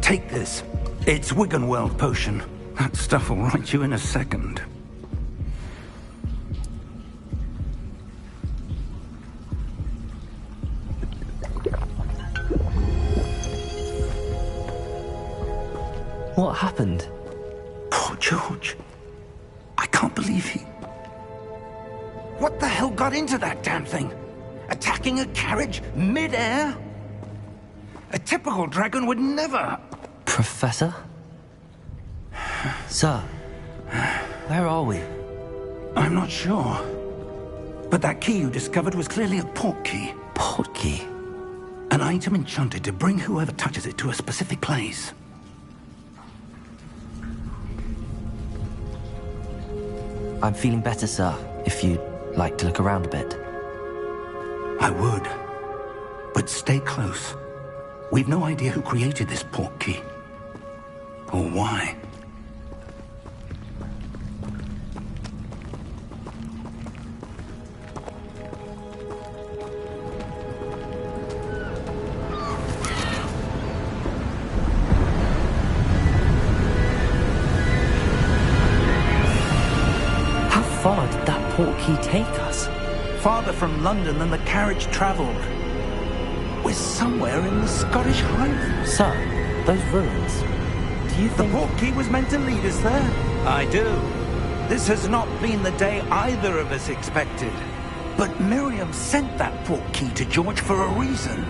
Take this. It's Wiggenweld potion. That stuff will right you in a second. What happened? Poor George. I can't believe he... What the hell got into that damn thing? Attacking a carriage mid-air? A typical dragon would never... Professor? Sir, where are we? I'm not sure. But that key you discovered was clearly a port key. Port key? An item enchanted to bring whoever touches it to a specific place. I'm feeling better, sir, if you'd like to look around a bit. I would. But stay close. We've no idea who created this port key. Or why. How far did that port key take us? Farther from London than the carriage travelled. We're somewhere in the Scottish Highlands. Sir, those ruins. Do you think... The port key was meant to lead us there? I do. This has not been the day either of us expected. But Miriam sent that port key to George for a reason.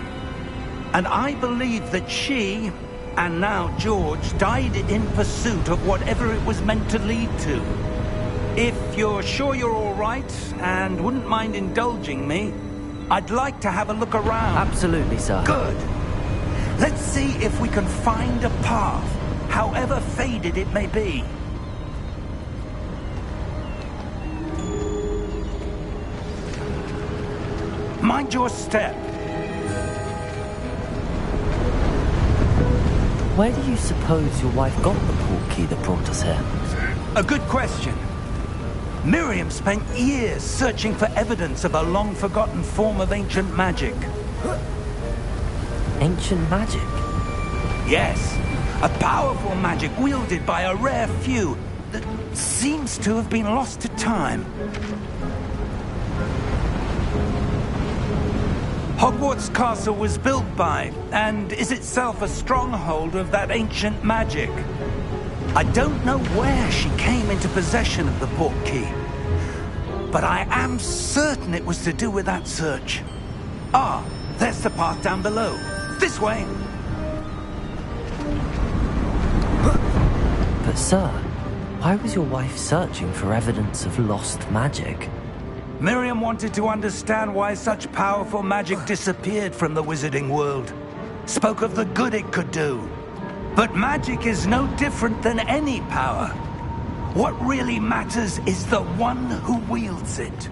And I believe that she, and now George, died in pursuit of whatever it was meant to lead to. If you're sure you're all right, and wouldn't mind indulging me, I'd like to have a look around. Absolutely, sir. Good. Let's see if we can find a path, however faded it may be. Mind your step. Where do you suppose your wife got the port key that brought us here? A good question. Miriam spent years searching for evidence of a long-forgotten form of ancient magic. Ancient magic? Yes, a powerful magic wielded by a rare few that seems to have been lost to time. Hogwarts Castle was built by, and is itself a stronghold of that ancient magic. I don't know where she came into possession of the port key, but I am certain it was to do with that search. Ah, there's the path down below. This way! But sir, why was your wife searching for evidence of lost magic? Miriam wanted to understand why such powerful magic disappeared from the wizarding world. Spoke of the good it could do. But magic is no different than any power. What really matters is the one who wields it.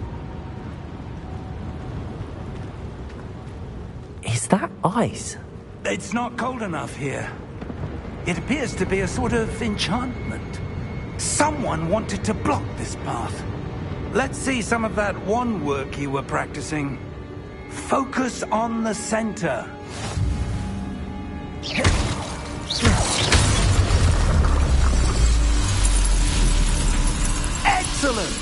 Is that ice? It's not cold enough here. It appears to be a sort of enchantment. Someone wanted to block this path. Let's see some of that wand work you were practicing. Focus on the center. Excellent!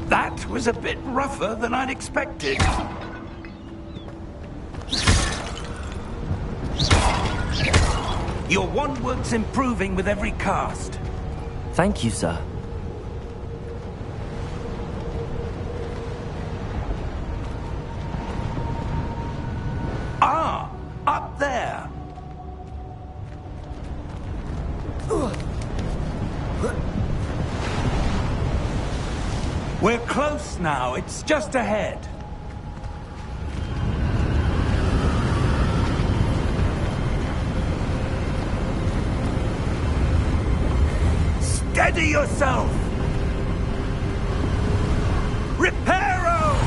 That was a bit rougher than I'd expected. Your wand work's improving with every cast. Thank you, sir. Ah, up there. We're close now. It's just ahead. Steady yourself! Reparo!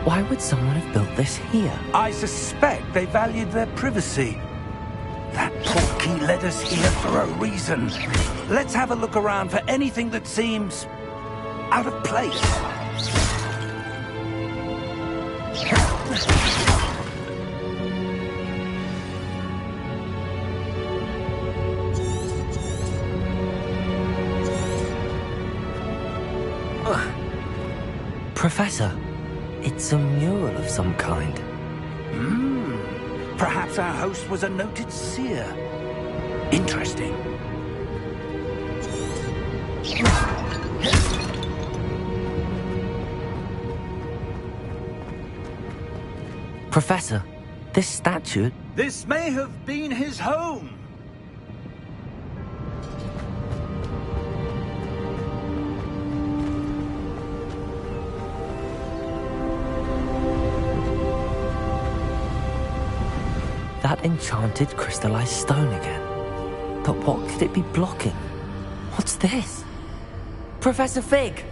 Why would someone have built this here? I suspect they valued their privacy. That portkey led us here for a reason. Let's have a look around for anything that seems out of place. Professor, it's a mural of some kind. Perhaps our host was a noted seer. Interesting. Professor, this statue... This may have been his home. That enchanted crystallized stone again. But what could it be blocking? What's this? Professor Fig!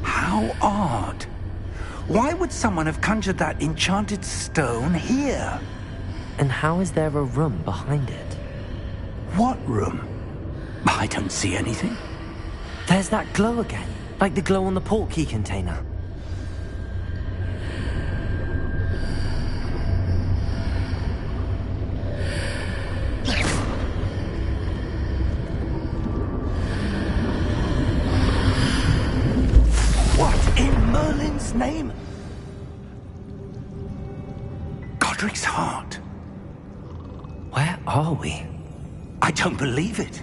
How odd. Why would someone have conjured that enchanted stone here? And how is there a room behind it? What room? I don't see anything. There's that glow again, like the glow on the portkey container. What in Merlin's name? Godric's heart. Where are we? I don't believe it.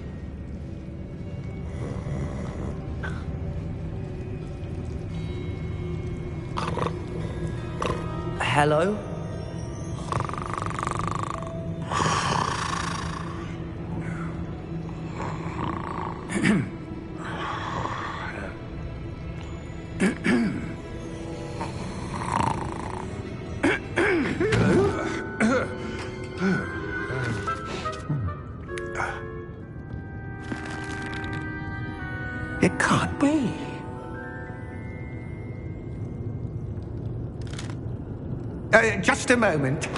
Hello? It can't be. Just a moment.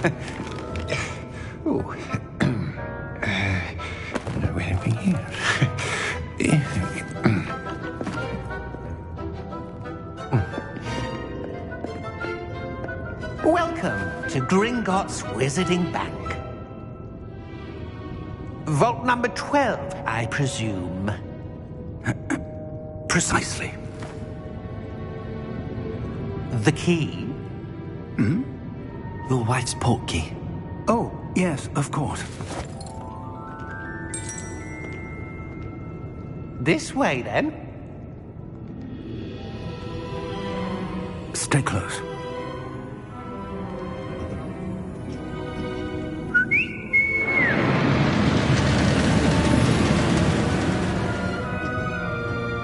Oh. Where are we here? Welcome to Gringotts Wizarding Bank. Vault number 12, I presume. Precisely. The key? Your wife's portkey. Oh, yes, of course. This way, then. Stay close.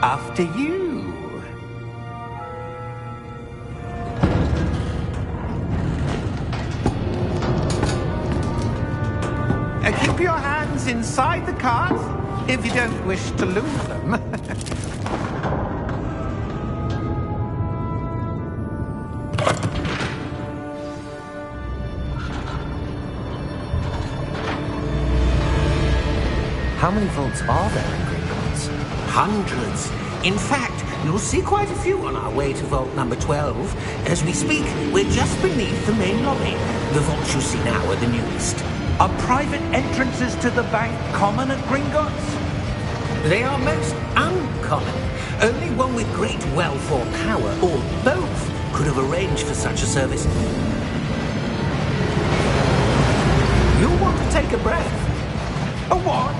After you. Keep your hands inside the cart if you don't wish to lose them. How many vaults are there in Gringotts? Hundreds. In fact, you'll see quite a few on our way to vault number 12. As we speak, we're just beneath the main lobby. The vaults you see now are the newest. Are private entrances to the bank common at Gringotts? They are most uncommon. Only one with great wealth or power, or both, could have arranged for such a service. You'll want to take a breath. A what?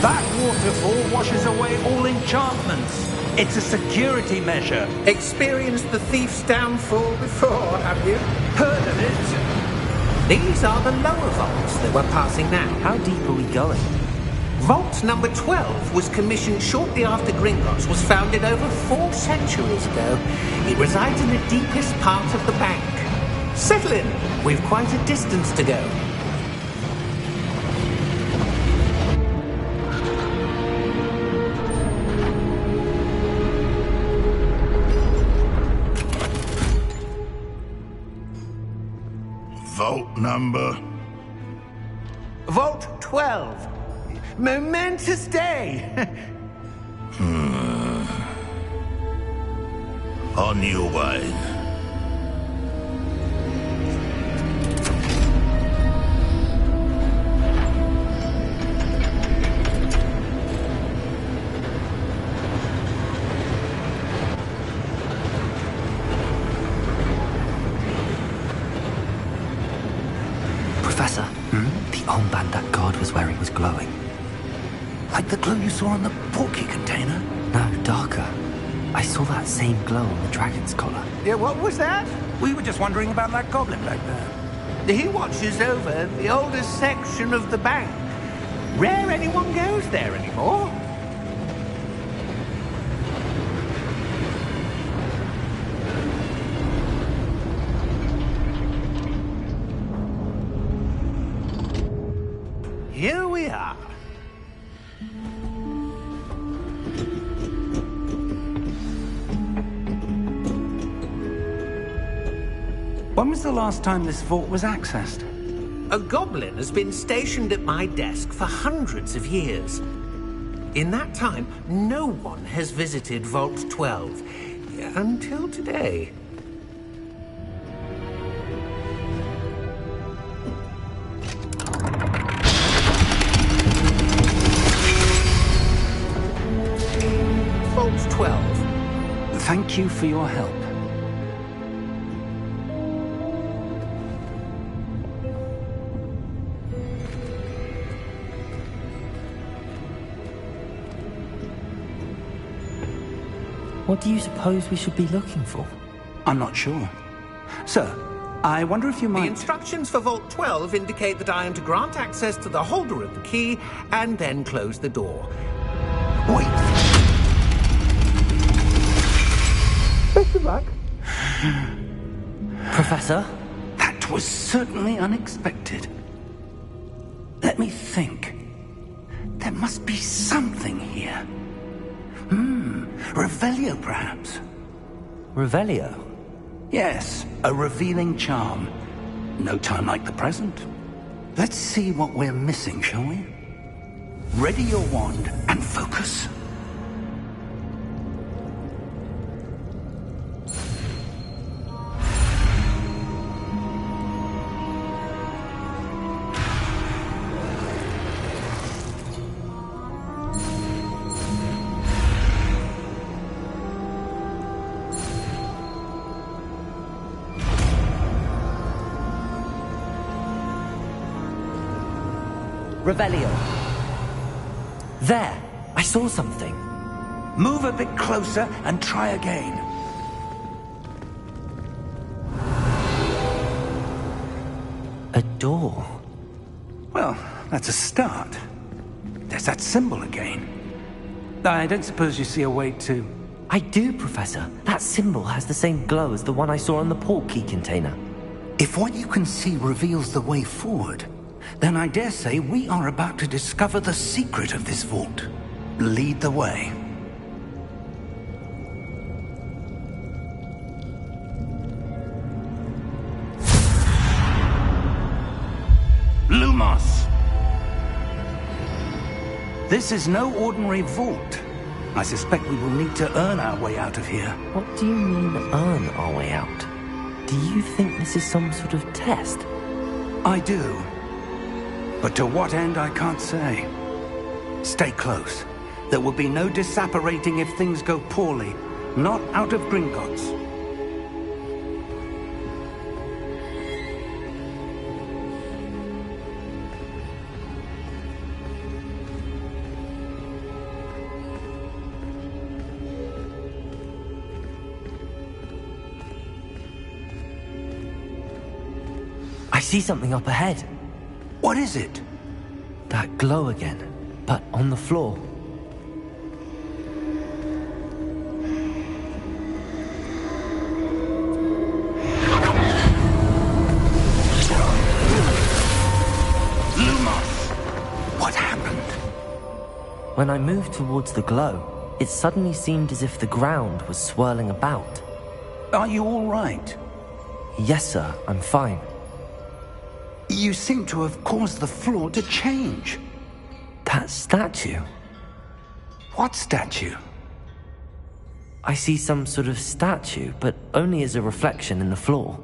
That waterfall washes away all enchantments. It's a security measure. Experienced the thief's downfall before, have you? Heard of it? These are the lower vaults that we're passing now. How deep are we going? Vault number 12 was commissioned shortly after Gringotts was founded over 4 centuries ago. It resides in the deepest part of the bank. Settle in. We've quite a distance to go. Vault number? Vault 12. Momentous day. On your way. Professor, the armband that guard was wearing was glowing. Like the glow you saw on the portkey container? No, darker. I saw that same glow on the dragon's collar. Yeah, what was that? We were just wondering about that goblin back there. He watches over the oldest section of the bank. Rare anyone goes there anymore. Here we are. When was the last time this vault was accessed? A goblin has been stationed at my desk for hundreds of years. In that time, no one has visited Vault 12. Until today. Vault 12. Thank you for your help. What do you suppose we should be looking for? I'm not sure. Sir, I wonder if you The might... instructions for Vault 12 indicate that I am to grant access to the holder of the key and then close the door. Wait. Best of luck. Professor? That was certainly unexpected. Let me think. There must be something here. Revelio, perhaps? Revelio? Yes, a revealing charm. No time like the present. Let's see what we're missing, shall we? Ready your wand and focus. Revelio. There! I saw something. Move a bit closer and try again. A door. Well, that's a start. There's that symbol again. I don't suppose you see a way to... I do, Professor. That symbol has the same glow as the one I saw on the portkey container. If what you can see reveals the way forward, then I dare say we are about to discover the secret of this vault. Lead the way. Lumos! This is no ordinary vault. I suspect we will need to earn our way out of here. What do you mean, earn our way out? Do you think this is some sort of test? I do. But to what end, I can't say. Stay close. There will be no disapparating if things go poorly. Not out of Gringotts. I see something up ahead. What is it? That glow again. but on the floor. What happened? When I moved towards the glow, it suddenly seemed as if the ground was swirling about. Are you all right? Yes, sir, I'm fine. You seem to have caused the floor to change. That statue? What statue? I see some sort of statue, but only as a reflection in the floor.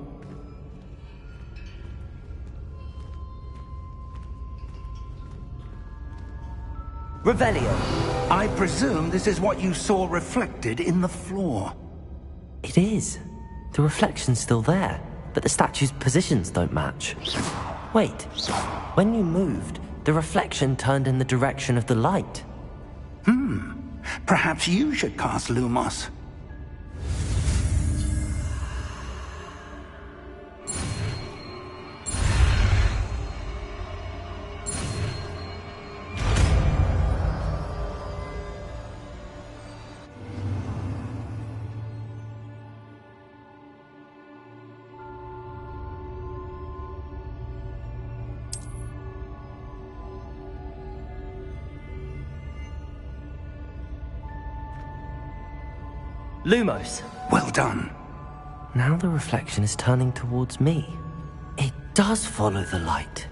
Revelio. I presume this is what you saw reflected in the floor. It is. The reflection's still there, but the statue's positions don't match. Wait, when you moved, the reflection turned in the direction of the light. Perhaps you should cast Lumos. Lumos. Well done. Now the reflection is turning towards me. It does follow the light.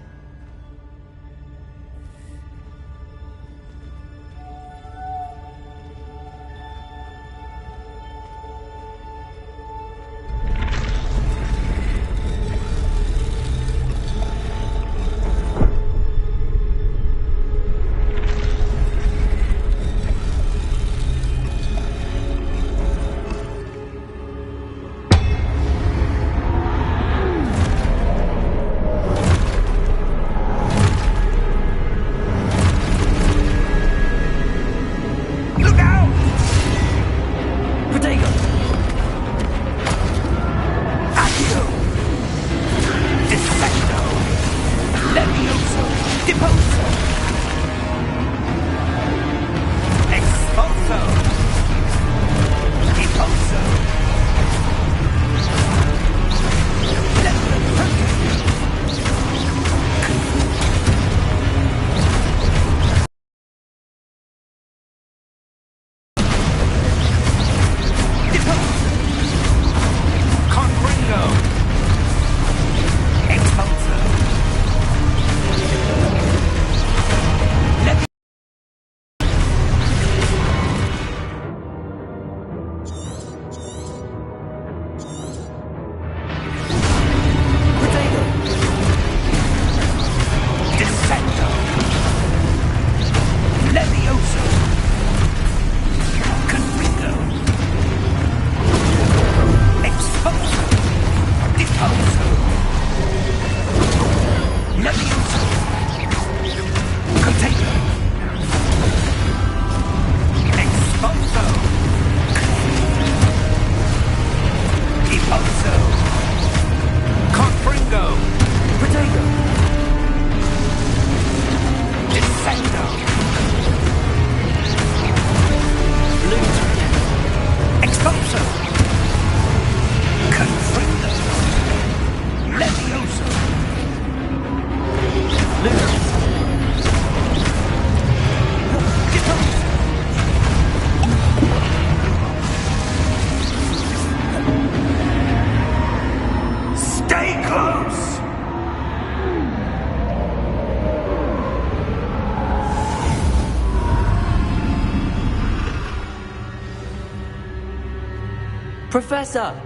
Professor!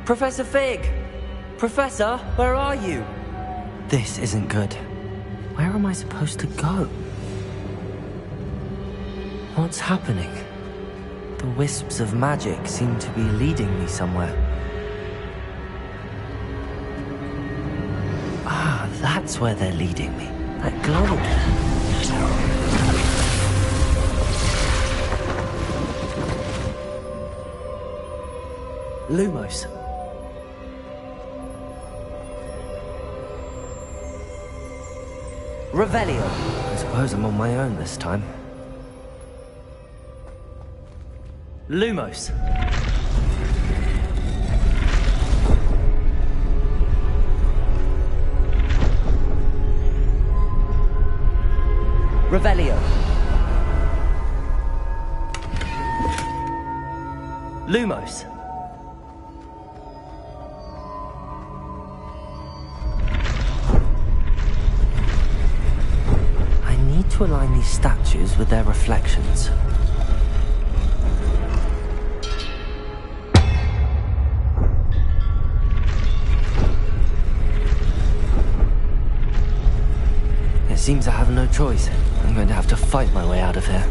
Professor Fig! Professor, where are you? This isn't good. Where am I supposed to go? What's happening? The wisps of magic seem to be leading me somewhere. Ah, that's where they're leading me. That glow again. Lumos. Revelio. I suppose I'm on my own this time. Lumos. Revelio. Lumos. I need to align these statues with their reflections. It seems I have no choice. I'm going to have to fight my way out of here.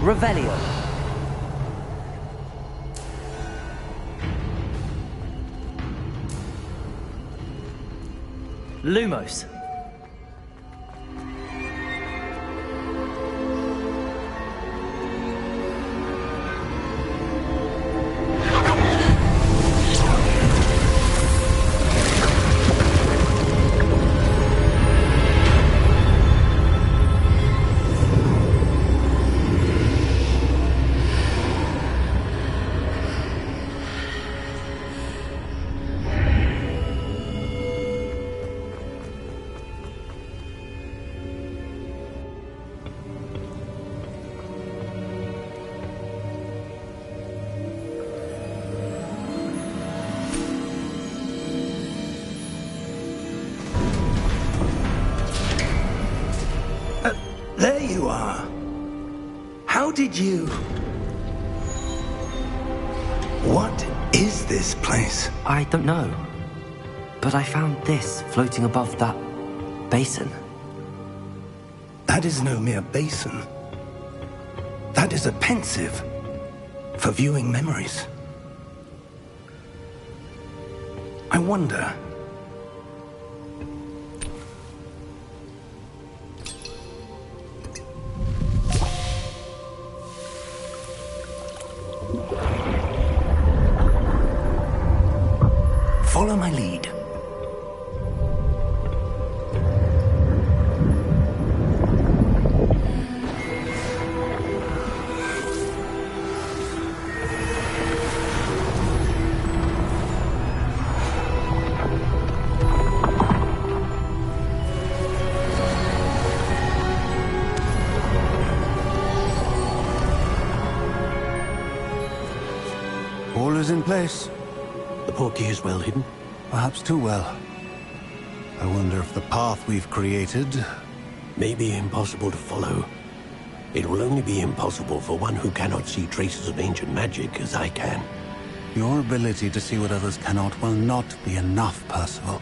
Revelio. Lumos. There you are. How did you... What is this place? I don't know. But I found this floating above that basin. That is no mere basin. That is a pensive for viewing memories. I wonder... Follow my lead. All is in place. The portkey is well hidden. Perhaps too well. I wonder if the path we've created... May be impossible to follow. It will only be impossible for one who cannot see traces of ancient magic as I can. Your ability to see what others cannot will not be enough, Percival.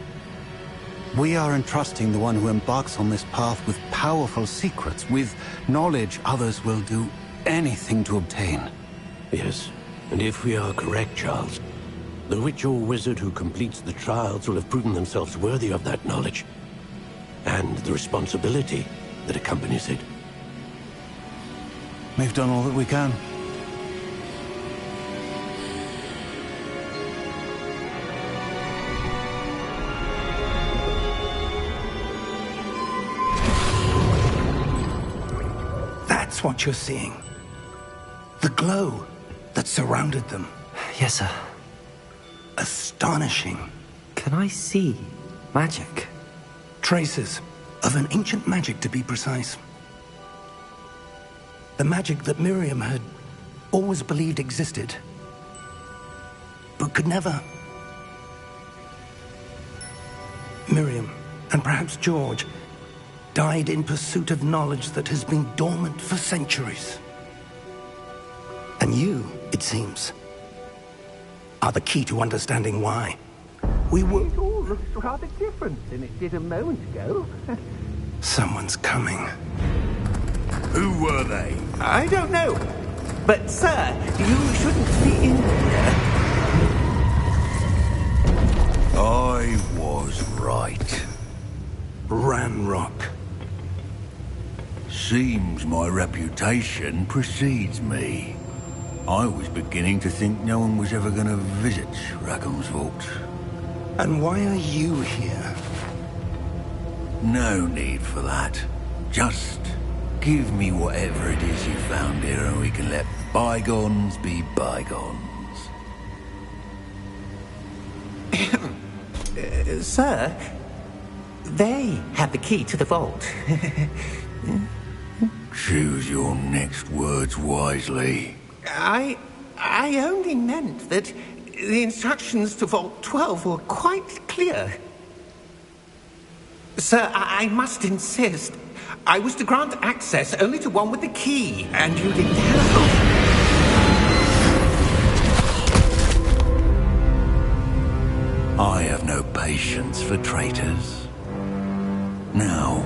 We are entrusting the one who embarks on this path with powerful secrets, with knowledge others will do anything to obtain. Yes, and if we are correct, Charles, the witch or wizard who completes the trials will have proven themselves worthy of that knowledge, and the responsibility that accompanies it. We've done all that we can. That's what you're seeing. The glow that surrounded them. Yes, sir. Astonishing. Can I see magic? Traces of an ancient magic, to be precise. The magic that Miriam had always believed existed, but could never. Miriam, and perhaps George, died in pursuit of knowledge that has been dormant for centuries. And you, it seems, are the key to understanding why. We were... It all looks rather different than it did a moment ago. Someone's coming. Who were they? I don't know. But, sir, you shouldn't be in here. I was right. Ranrock. Seems my reputation precedes me. I was beginning to think no one was ever going to visit Rackham's vault. And why are you here? No need for that. Just give me whatever it is you found here and we can let bygones be bygones. Sir, they have the key to the vault. Choose your next words wisely. I only meant that the instructions to Vault 12 were quite clear. Sir, I must insist. I was to grant access only to one with the key, and you didn't have... I have no patience for traitors. Now,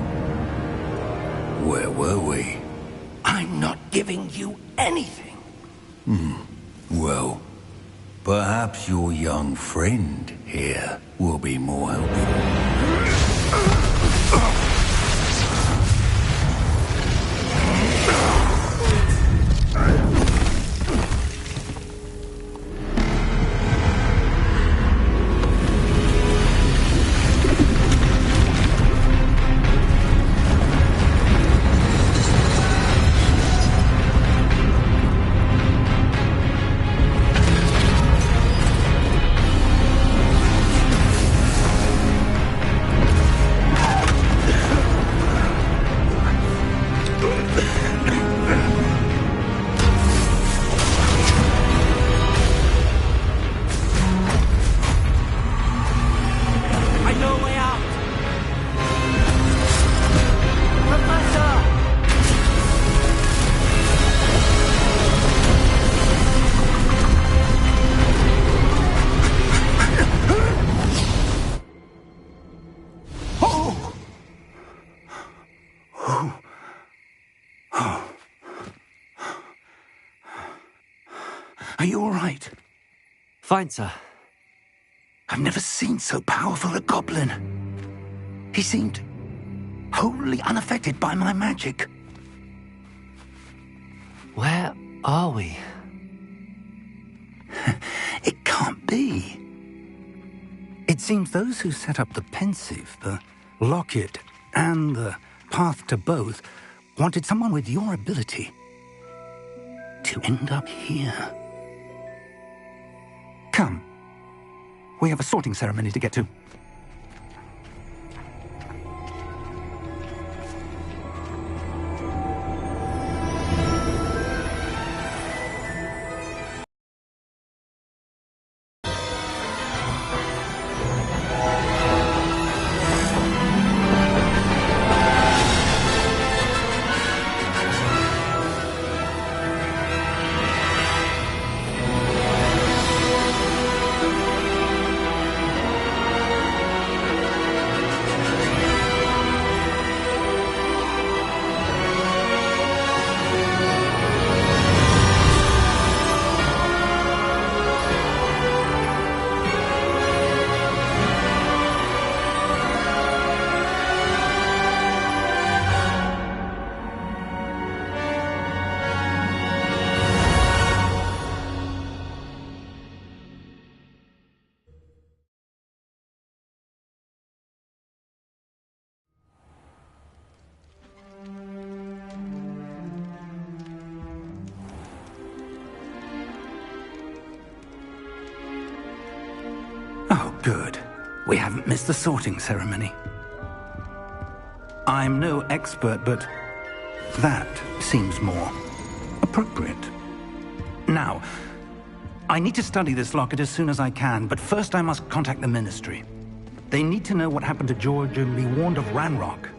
where were we? I'm not giving you anything. Well, perhaps your young friend here will be more helpful. Are you all right? Fine, sir. I've never seen so powerful a goblin. He seemed wholly unaffected by my magic. Where are we? It can't be. It seems those who set up the pensive, the locket, and the path to both wanted someone with your ability to end up here. Come. We have a sorting ceremony to get to. Good. We haven't missed the sorting ceremony. I'm no expert, but that seems more appropriate. Now, I need to study this locket as soon as I can, but first I must contact the Ministry. They need to know what happened to George and be warned of Ranrock.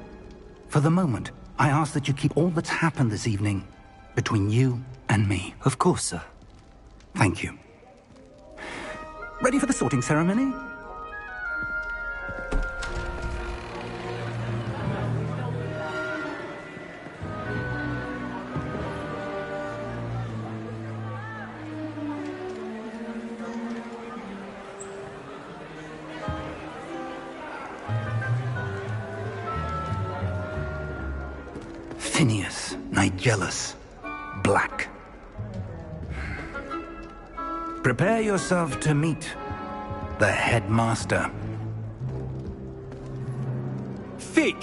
For the moment, I ask that you keep all that's happened this evening between you and me. Of course, sir. Thank you. Ready for the sorting ceremony? Phineas, Nigellus, Black. Prepare yourself to meet the headmaster. Fig,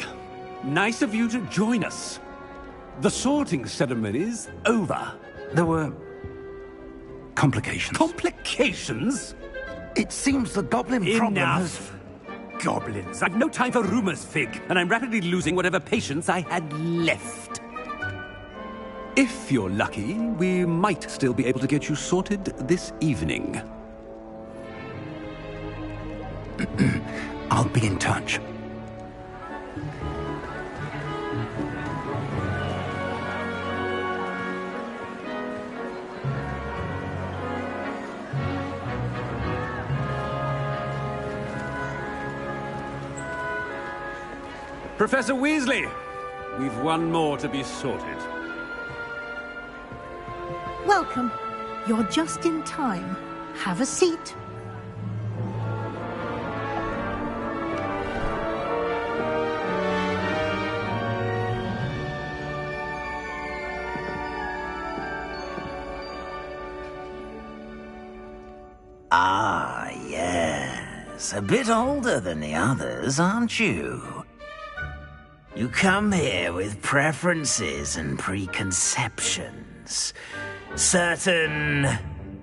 nice of you to join us. The sorting ceremony's over. There were complications. Complications? It seems the goblin problem has... Enough. Goblins. I've no time for rumors, Fig, and I'm rapidly losing whatever patience I had left. If you're lucky, we might still be able to get you sorted this evening. I'll be in touch. Professor Weasley, we've one more to be sorted. Welcome. You're just in time. Have a seat. Ah, yes. A bit older than the others, aren't you? You come here with preferences and preconceptions. Certain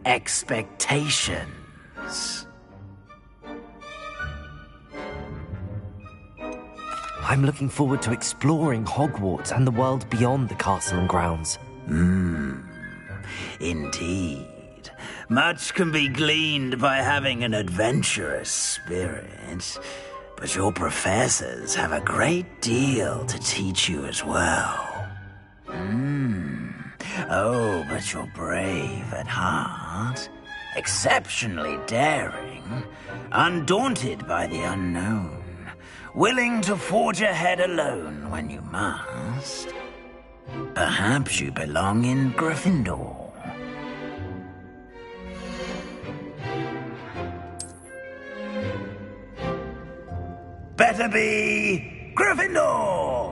expectations. I'm looking forward to exploring Hogwarts and the world beyond the castle and grounds. Indeed. Much can be gleaned by having an adventurous spirit, but your professors have a great deal to teach you as well. Oh, but you're brave at heart, exceptionally daring, undaunted by the unknown, willing to forge ahead alone when you must. Perhaps you belong in Gryffindor. Better be Gryffindor!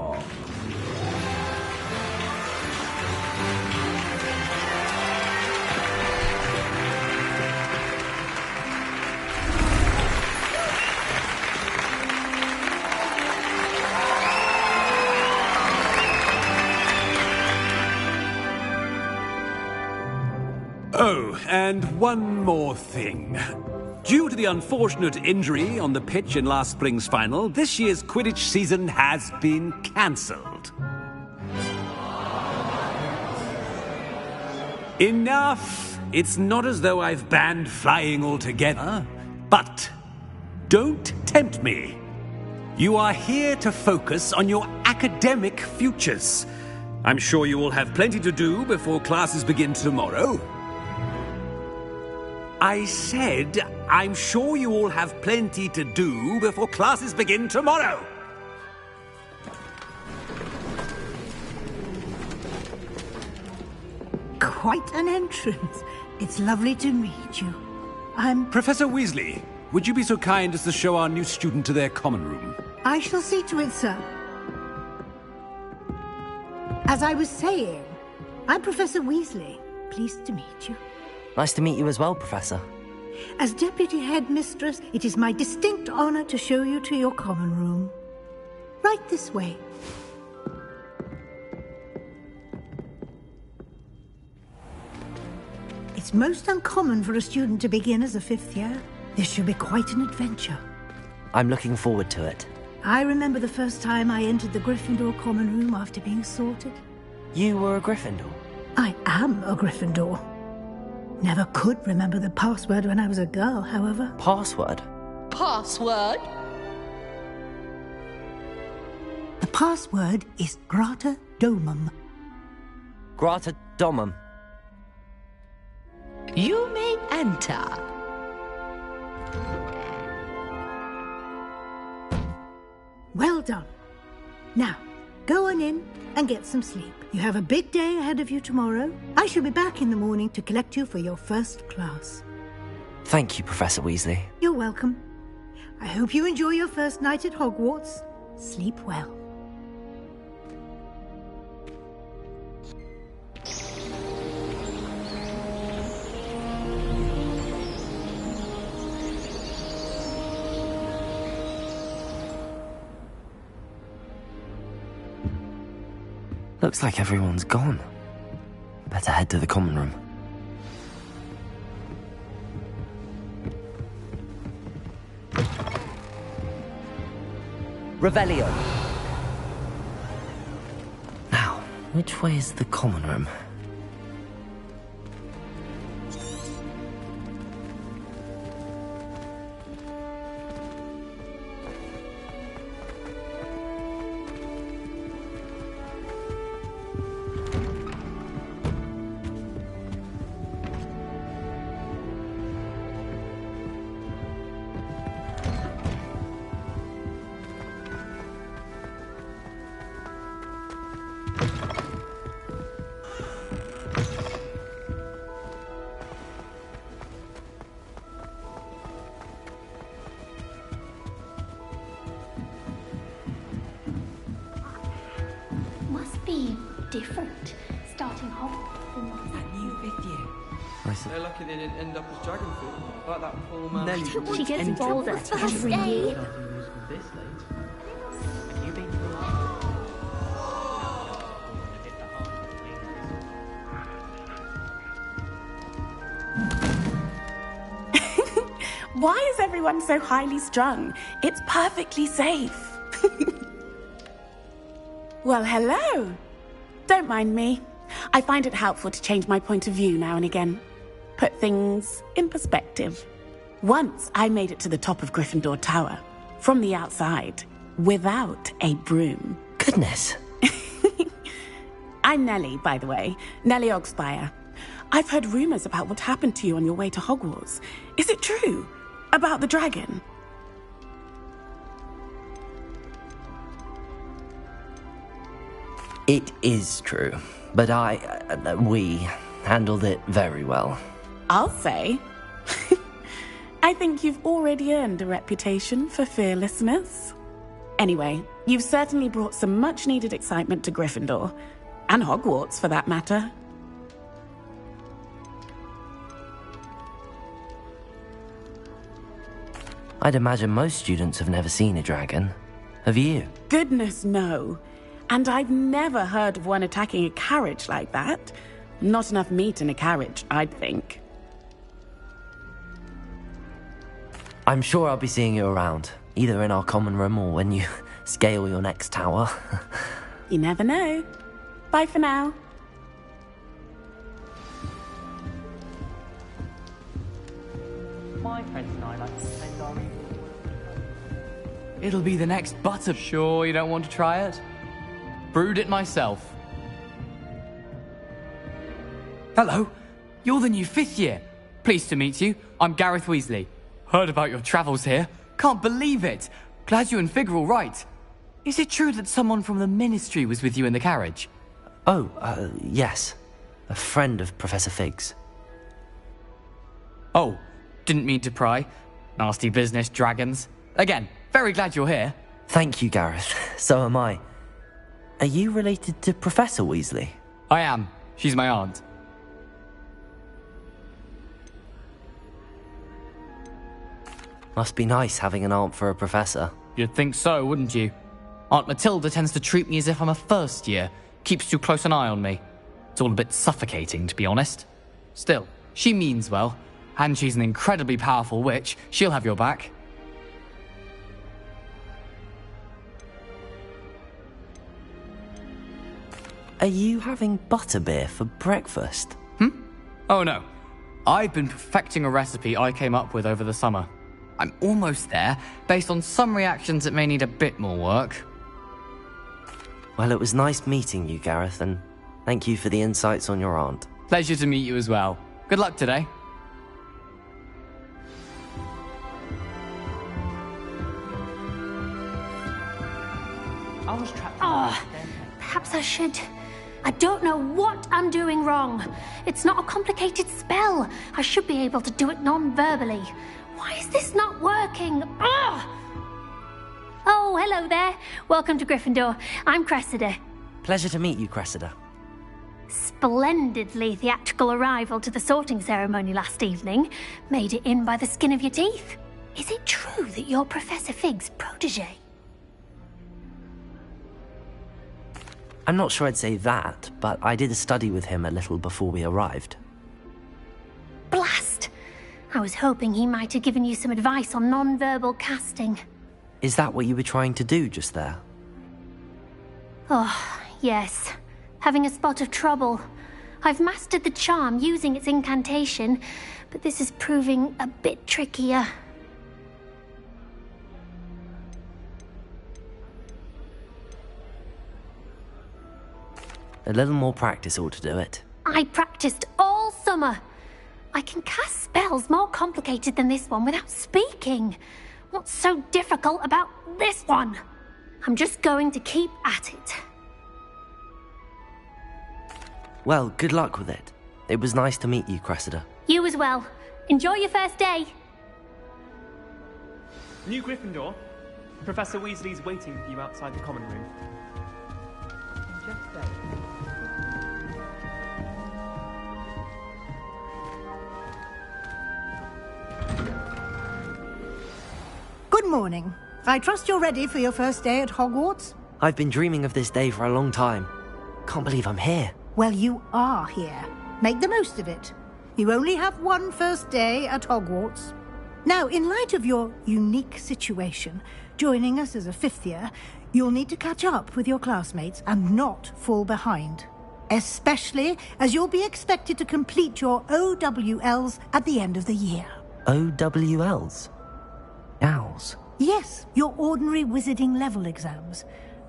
Oh, and one more thing. Due to the unfortunate injury on the pitch in last spring's final, this year's Quidditch season has been cancelled. Enough! It's not as though I've banned flying altogether, but don't tempt me. You are here to focus on your academic futures. I'm sure you will have plenty to do before classes begin tomorrow. I said, I'm sure you all have plenty to do before classes begin tomorrow. Quite an entrance. It's lovely to meet you. I'm... Professor Weasley, would you be so kind as to show our new student to their common room? I shall see to it, sir. As I was saying, I'm Professor Weasley. Pleased to meet you. Nice to meet you as well, Professor. As Deputy Headmistress, it is my distinct honor to show you to your common room. Right this way. It's most uncommon for a student to begin as a fifth year. This should be quite an adventure. I'm looking forward to it. I remember the first time I entered the Gryffindor common room after being sorted. You were a Gryffindor? I am a Gryffindor. Never could remember the password when I was a girl, however. Password? Password? The password is Grata Domum. Grata Domum. You may enter. Well done. Now, go on in and get some sleep. You have a big day ahead of you tomorrow. I shall be back in the morning to collect you for your first class. Thank you, Professor Weasley. You're welcome. I hope you enjoy your first night at Hogwarts. Sleep well. Looks like everyone's gone. Better head to the common room. Revelio! Now, which way is the common room? Must be different, starting Hogwarts in That new 5th year. They're lucky they didn't end up as dragon food, like that poor man. She gets older every year. This late. Have you been Why is everyone so highly strung? It's perfectly safe. Well, hello. Don't mind me. I find it helpful to change my point of view now and again. Put things in perspective. Once I made it to the top of Gryffindor Tower, from the outside, without a broom. Goodness. I'm Nellie, by the way. Nellie Ogspire. I've heard rumors about what happened to you on your way to Hogwarts. Is it true? About the dragon? It is true, but we handled it very well. I'll say. I think you've already earned a reputation for fearlessness. Anyway, you've certainly brought some much-needed excitement to Gryffindor. And Hogwarts, for that matter. I'd imagine most students have never seen a dragon. Have you? Goodness, no. And I've never heard of one attacking a carriage like that. Not enough meat in a carriage, I'd think. I'm sure I'll be seeing you around, either in our common room or when you scale your next tower. You never know. Bye for now. My friends and I like to spend our evenings. It'll be the next butter. Sure you don't want to try it? Brewed it myself. Hello, you're the new 5th year. Pleased to meet you. I'm Gareth Weasley. Heard about your travels here. Can't believe it. Glad you and Fig are all right. Is it true that someone from the Ministry was with you in the carriage? Oh, yes. A friend of Professor Fig's. Oh, didn't mean to pry. Nasty business, dragons. Again, very glad you're here. Thank you, Gareth. So am I. Are you related to Professor Weasley? I am. She's my aunt. Must be nice having an aunt for a professor. You'd think so, wouldn't you? Aunt Matilda tends to treat me as if I'm a first year. Keeps too close an eye on me. It's all a bit suffocating, to be honest. Still, she means well. And she's an incredibly powerful witch. She'll have your back. Are you having butterbeer for breakfast? Oh no. I've been perfecting a recipe I came up with over the summer. I'm almost there, based on some reactions that may need a bit more work. Well, it was nice meeting you, Gareth, and thank you for the insights on your aunt. Pleasure to meet you as well. Good luck today. Perhaps I should. I don't know what I'm doing wrong. It's not a complicated spell. I should be able to do it non-verbally. Why is this not working? Oh, hello there. Welcome to Gryffindor. I'm Cressida. Pleasure to meet you, Cressida. Splendidly theatrical arrival to the sorting ceremony last evening. Made it in by the skin of your teeth. Is it true that you're Professor Fig's protege? I'm not sure I'd say that, but I did study with him a little before we arrived. Blast! I was hoping he might have given you some advice on non-verbal casting. Is that what you were trying to do just there? Oh, yes. Having a spot of trouble. I've mastered the charm using its incantation, but this is proving a bit trickier. A little more practice ought to do it. I practiced all summer. I can cast spells more complicated than this one without speaking. What's so difficult about this one? I'm just going to keep at it. Well, good luck with it. It was nice to meet you, Cressida. You as well. Enjoy your first day. New Gryffindor. Professor Weasley's waiting for you outside the common room. Good morning. I trust you're ready for your first day at Hogwarts? I've been dreaming of this day for a long time. Can't believe I'm here. Well, you are here. Make the most of it. You only have one first day at Hogwarts. Now, in light of your unique situation, joining us as a fifth year, you'll need to catch up with your classmates and not fall behind. Especially as you'll be expected to complete your OWLs at the end of the year. OWLs? Owls? Yes, your ordinary wizarding level exams.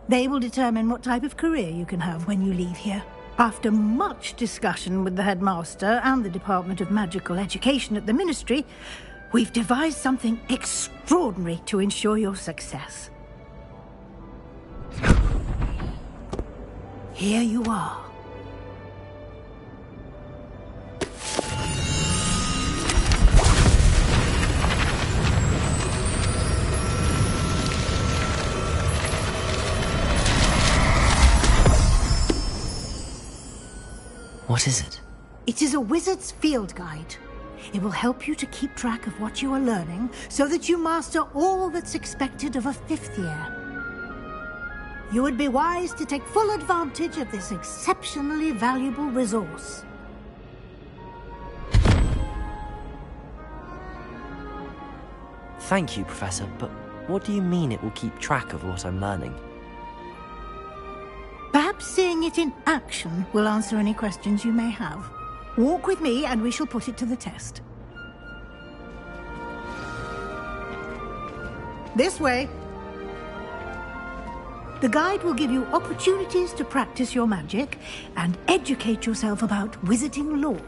They will determine what type of career you can have when you leave here. After much discussion with the headmaster and the Department of Magical Education at the Ministry, we've devised something extraordinary to ensure your success. Here you are. What is it? It is a wizard's field guide. It will help you to keep track of what you are learning so that you master all that's expected of a fifth year. You would be wise to take full advantage of this exceptionally valuable resource. Thank you, Professor, but what do you mean it will keep track of what I'm learning? Perhaps seeing it in action will answer any questions you may have. Walk with me and we shall put it to the test. This way. The guide will give you opportunities to practice your magic and educate yourself about wizarding lore.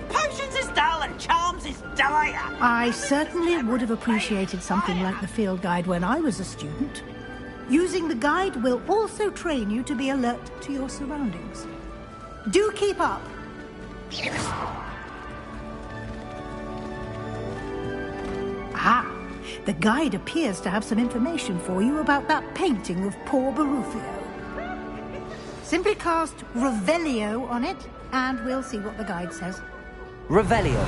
Potions is dull and charms is dire. I certainly would have appreciated something like the field guide when I was a student. Using the guide will also train you to be alert to your surroundings. Do keep up. Ah, the guide appears to have some information for you about that painting of poor Barufio. Simply cast Revelio on it, and we'll see what the guide says. Revelio.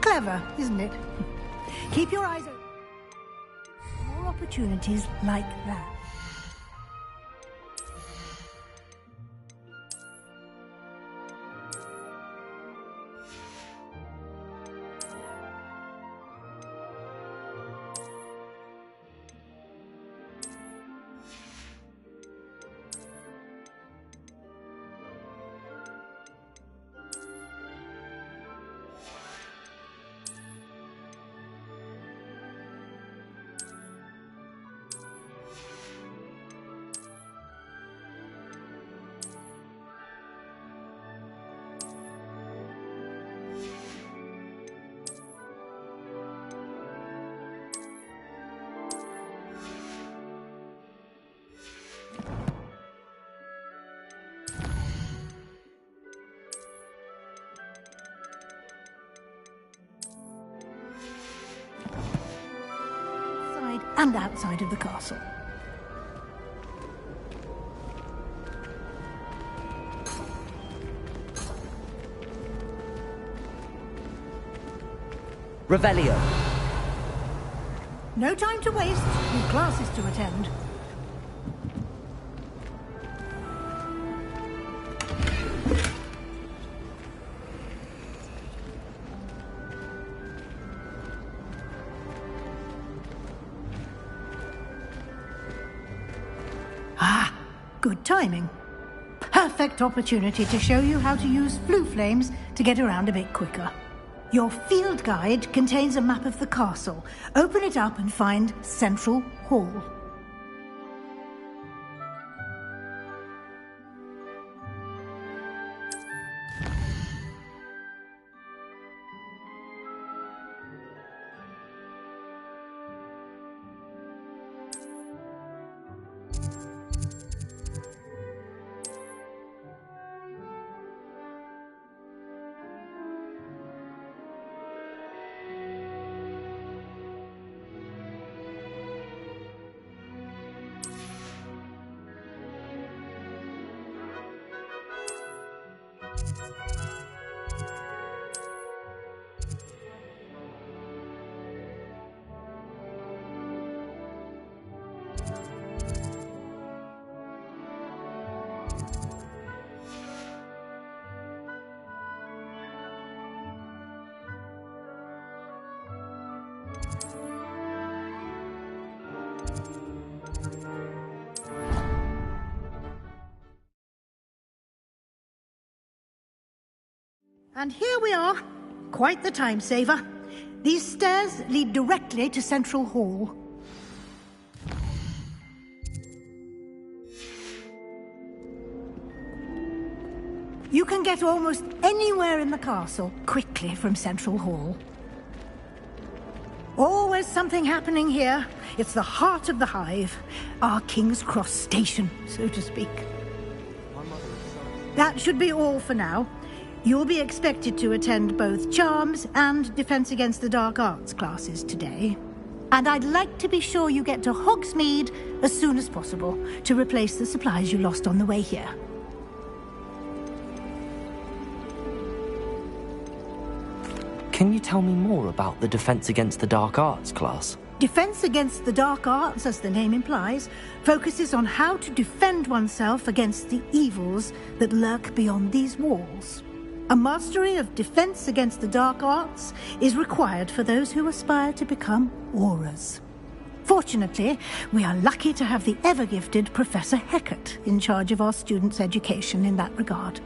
Clever, isn't it? Keep your eyes open. More opportunities like that. And outside of the castle. Revelio. No time to waste. You've classes to attend. Good timing. Perfect opportunity to show you how to use flue flames to get around a bit quicker. Your field guide contains a map of the castle. Open it up and find Central Hall. And here we are. Quite the time saver. These stairs lead directly to Central Hall. You can get almost anywhere in the castle quickly from Central Hall. Always something happening here. It's the heart of the hive. Our King's Cross station, so to speak. That should be all for now. You'll be expected to attend both Charms and Defense Against the Dark Arts classes today. And I'd like to be sure you get to Hogsmeade as soon as possible to replace the supplies you lost on the way here. Can you tell me more about the Defense Against the Dark Arts class? Defense Against the Dark Arts, as the name implies, focuses on how to defend oneself against the evils that lurk beyond these walls. A mastery of Defense Against the Dark Arts is required for those who aspire to become Aurors. Fortunately, we are lucky to have the ever-gifted Professor Hecat in charge of our students' education in that regard.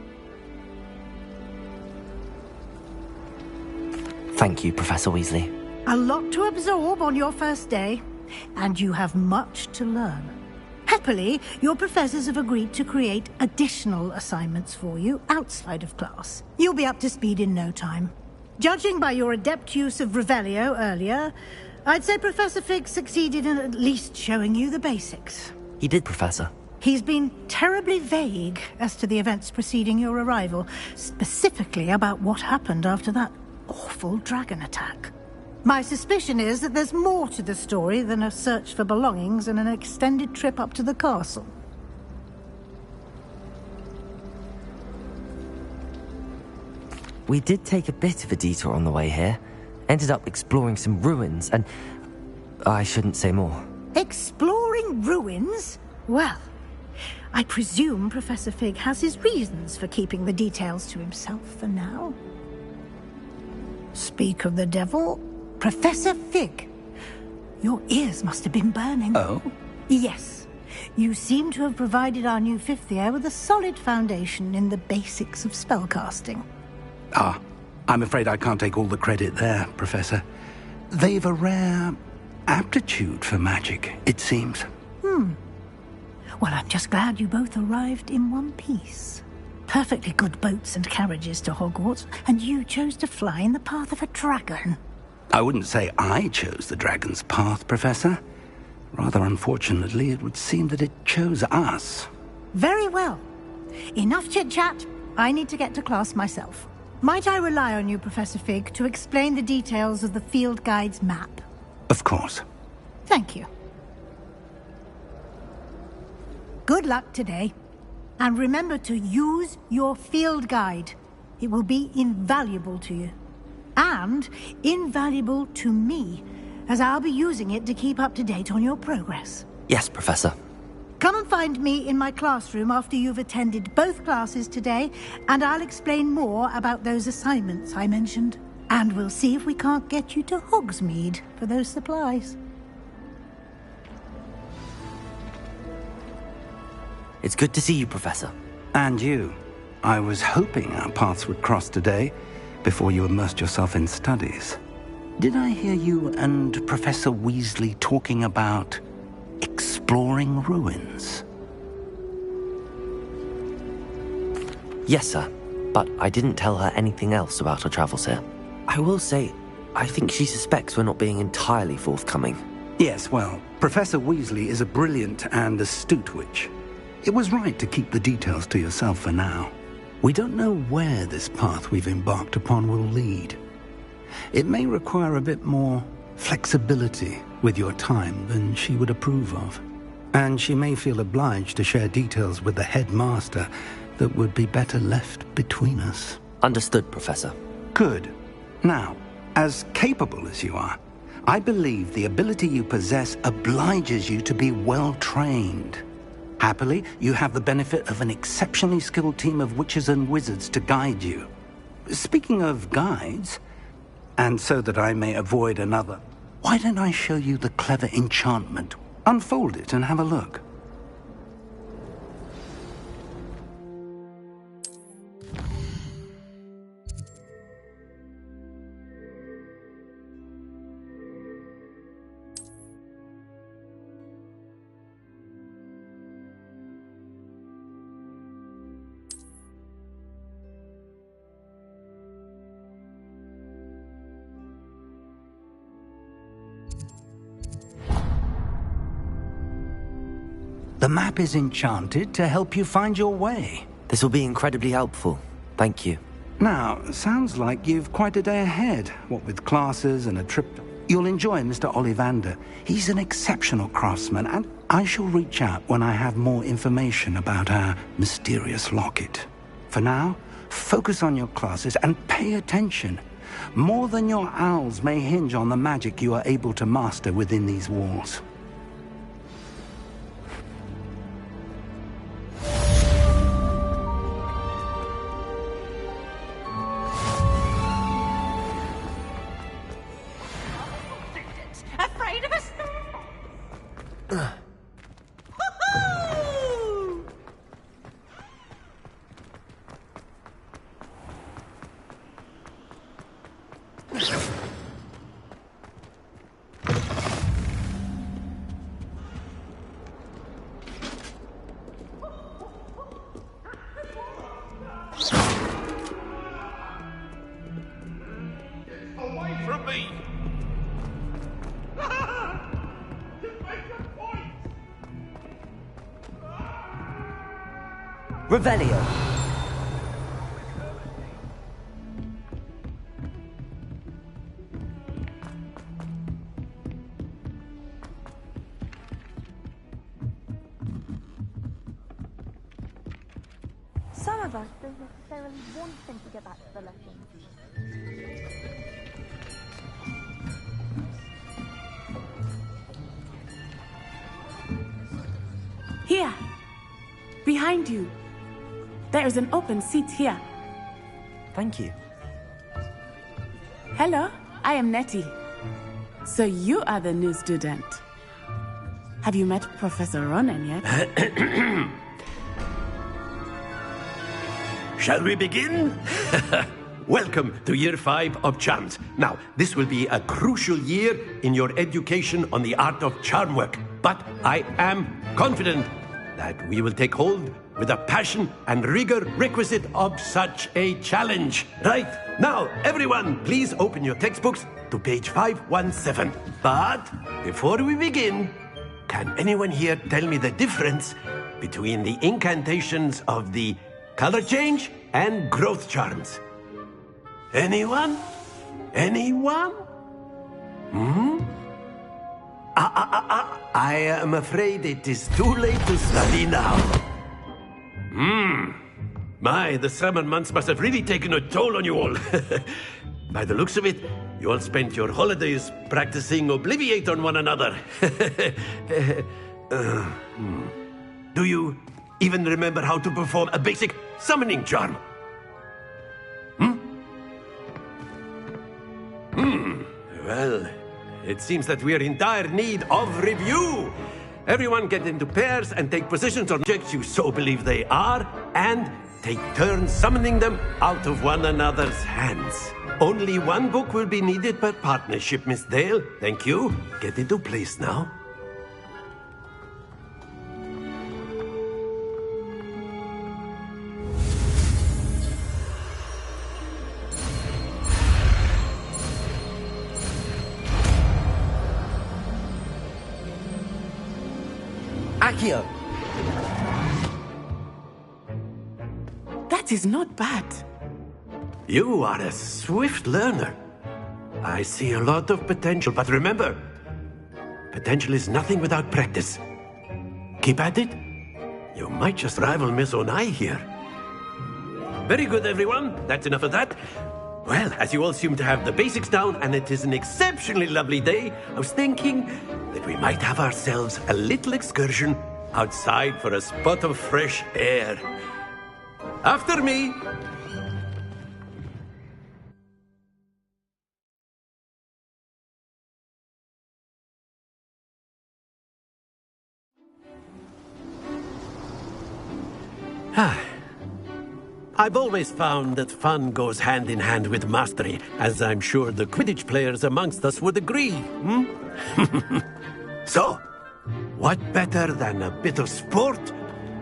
Thank you, Professor Weasley. A lot to absorb on your first day, and you have much to learn. Happily, your professors have agreed to create additional assignments for you outside of class. You'll be up to speed in no time. Judging by your adept use of Revelio earlier, I'd say Professor Fig succeeded in at least showing you the basics. He did, Professor. He's been terribly vague as to the events preceding your arrival, specifically about what happened after that awful dragon attack. My suspicion is that there's more to the story than a search for belongings and an extended trip up to the castle. We did take a bit of a detour on the way here. Ended up exploring some ruins and... I shouldn't say more. Exploring ruins? Well, I presume Professor Fig has his reasons for keeping the details to himself for now. Speak of the devil, Professor Fig. Your ears must have been burning. Oh? Yes. You seem to have provided our new fifth year with a solid foundation in the basics of spellcasting. Ah, I'm afraid I can't take all the credit there, Professor. They've a rare aptitude for magic, it seems. Well, I'm just glad you both arrived in one piece. Perfectly good boats and carriages to Hogwarts, and you chose to fly in the path of a dragon. I wouldn't say I chose the dragon's path, Professor. Rather unfortunately, it would seem that it chose us. Very well. Enough chit-chat. I need to get to class myself. Might I rely on you, Professor Fig, to explain the details of the field guide's map? Of course. Thank you. Good luck today. And remember to use your field guide. It will be invaluable to you. And invaluable to me, as I'll be using it to keep up to date on your progress. Yes, Professor. Come and find me in my classroom after you've attended both classes today, and I'll explain more about those assignments I mentioned. And we'll see if we can't get you to Hogsmeade for those supplies. It's good to see you, Professor. And you. I was hoping our paths would cross today, before you immersed yourself in studies. Did I hear you and Professor Weasley talking about exploring ruins? Yes, sir. But I didn't tell her anything else about our travels here. I will say, I think she suspects we're not being entirely forthcoming. Yes, well, Professor Weasley is a brilliant and astute witch. It was right to keep the details to yourself for now. We don't know where this path we've embarked upon will lead. It may require a bit more flexibility with your time than she would approve of. And she may feel obliged to share details with the headmaster that would be better left between us. Understood, Professor. Good. Now, as capable as you are, I believe the ability you possess obliges you to be well-trained. Happily, you have the benefit of an exceptionally skilled team of witches and wizards to guide you. Speaking of guides, and so that I may avoid another, why don't I show you the clever enchantment? Unfold it and have a look. The map is enchanted to help you find your way. This will be incredibly helpful. Thank you. Now, sounds like you've quite a day ahead, what with classes and a trip. You'll enjoy Mr. Ollivander. He's an exceptional craftsman, and I shall reach out when I have more information about our mysterious locket. For now, focus on your classes and pay attention. More than your owls may hinge on the magic you are able to master within these walls. Afraid of us? Away from me! Revelio. none of us don't necessarily want him to get back to the lessons. Here. Behind you. There is an open seat here. Thank you. Hello, I am Nettie. So you are the new student. Have you met Professor Ronan yet? Shall we begin? Welcome to Year 5 of Charms. Now, this will be a crucial year in your education on the art of charm work. But I am confident that we will take hold with the passion and rigor requisite of such a challenge. Right, now, everyone, please open your textbooks to page 517. But before we begin, can anyone here tell me the difference between the incantations of the color change and growth charms? Anyone? Anyone? I am afraid it is too late to study now. My, the summer months must have really taken a toll on you all. By the looks of it, you all spent your holidays practicing Obliviate on one another. Do you even remember how to perform a basic summoning charm? Well, it seems that we are in dire need of review. Everyone get into pairs and take positions on objects you so believe they are, and take turns summoning them out of one another's hands. Only one book will be needed per partnership, Miss Dale. Thank you. Get into place now. Accio! That is not bad. You are a swift learner. I see a lot of potential, but remember, potential is nothing without practice. Keep at it. You might just rival Miss Onai here. Very good, everyone. That's enough of that. Well, as you all seem to have the basics down, and it is an exceptionally lovely day, I was thinking that we might have ourselves a little excursion outside for a spot of fresh air. After me. I've always found that fun goes hand in hand with mastery, as I'm sure the Quidditch players amongst us would agree. So, what better than a bit of sport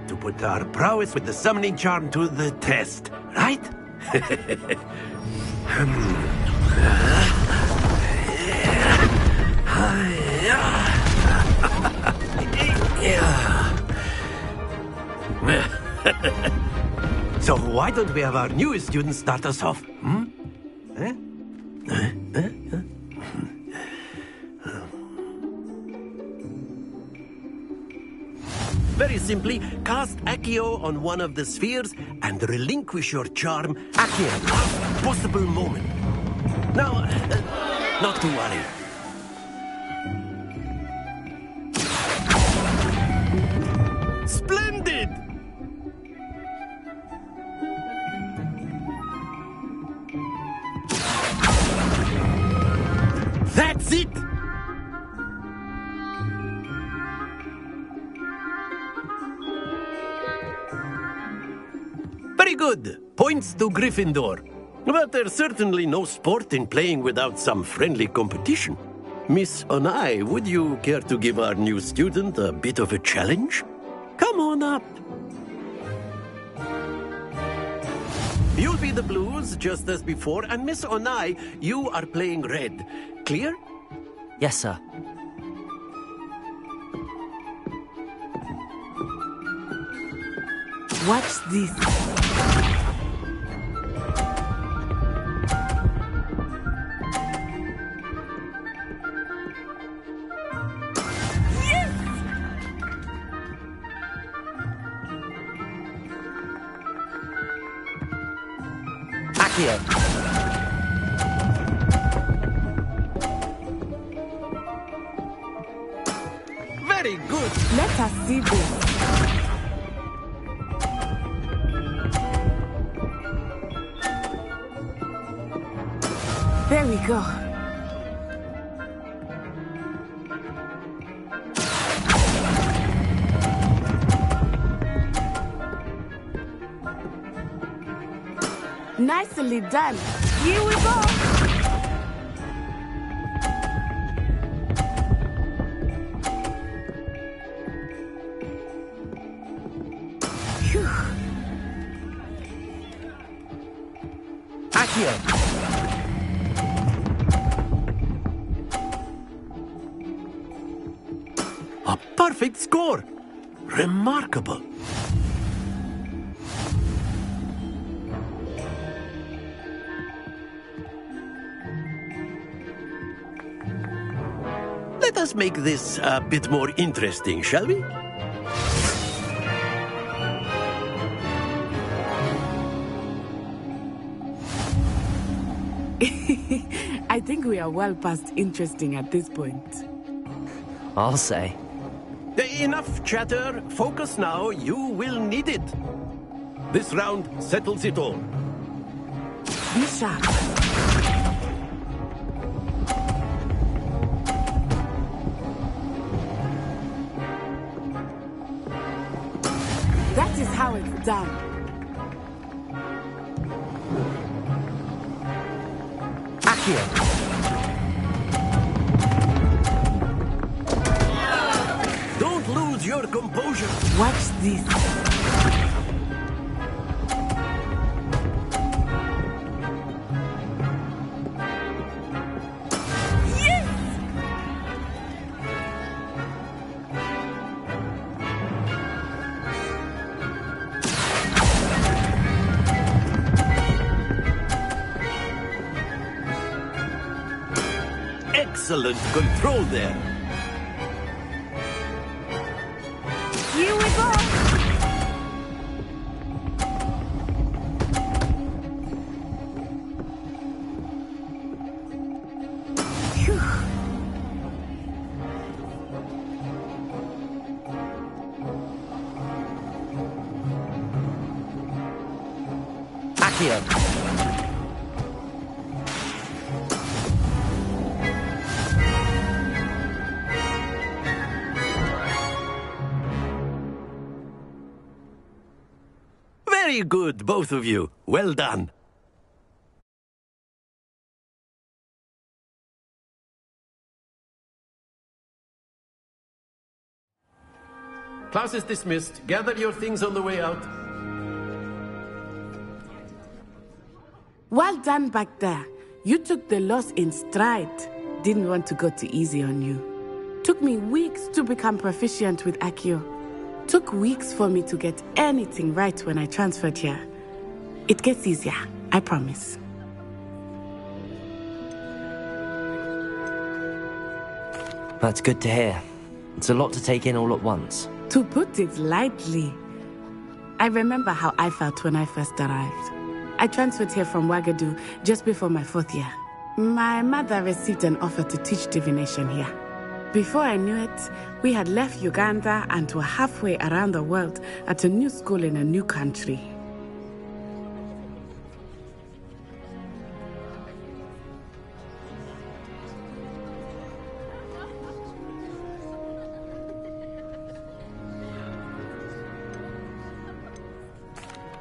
to put our prowess with the summoning charm to the test, right? So why don't we have our newest student start us off? Very simply, cast Accio on one of the spheres and relinquish your charm at your last possible moment. Now, not to worry. Splendid! That's it! Very good. Points to Gryffindor. But there's certainly no sport in playing without some friendly competition. Miss Onai, would you care to give our new student a bit of a challenge? Come on up. You'll be the blues, just as before, and Miss Onai, you are playing red. Clear? Yes, sir. Watch this. Accio! Very good. Let us see this. There we go. Nicely done. Here we go. Phew. Accio! A perfect score. Remarkable. Let us make this a bit more interesting, shall we? I think we are well past interesting at this point. I'll say. Enough chatter. Focus now. You will need it. This round settles it all. Be sharp. That is how it's done. Accio! Don't lose your composure. Watch this. Yes! Excellent control there. Here we go. Phew. Accio! Very good, both of you. Well done. Class is dismissed. Gather your things on the way out. Well done back there. You took the loss in stride. Didn't want to go too easy on you. Took me weeks to become proficient with Accio. Took weeks for me to get anything right when I transferred here. It gets easier, I promise. That's good to hear. It's a lot to take in all at once. To put it lightly, I remember how I felt when I first arrived. I transferred here from Ouagadougou just before my 4th year. My mother received an offer to teach divination here. Before I knew it, we had left Uganda and were halfway around the world at a new school in a new country.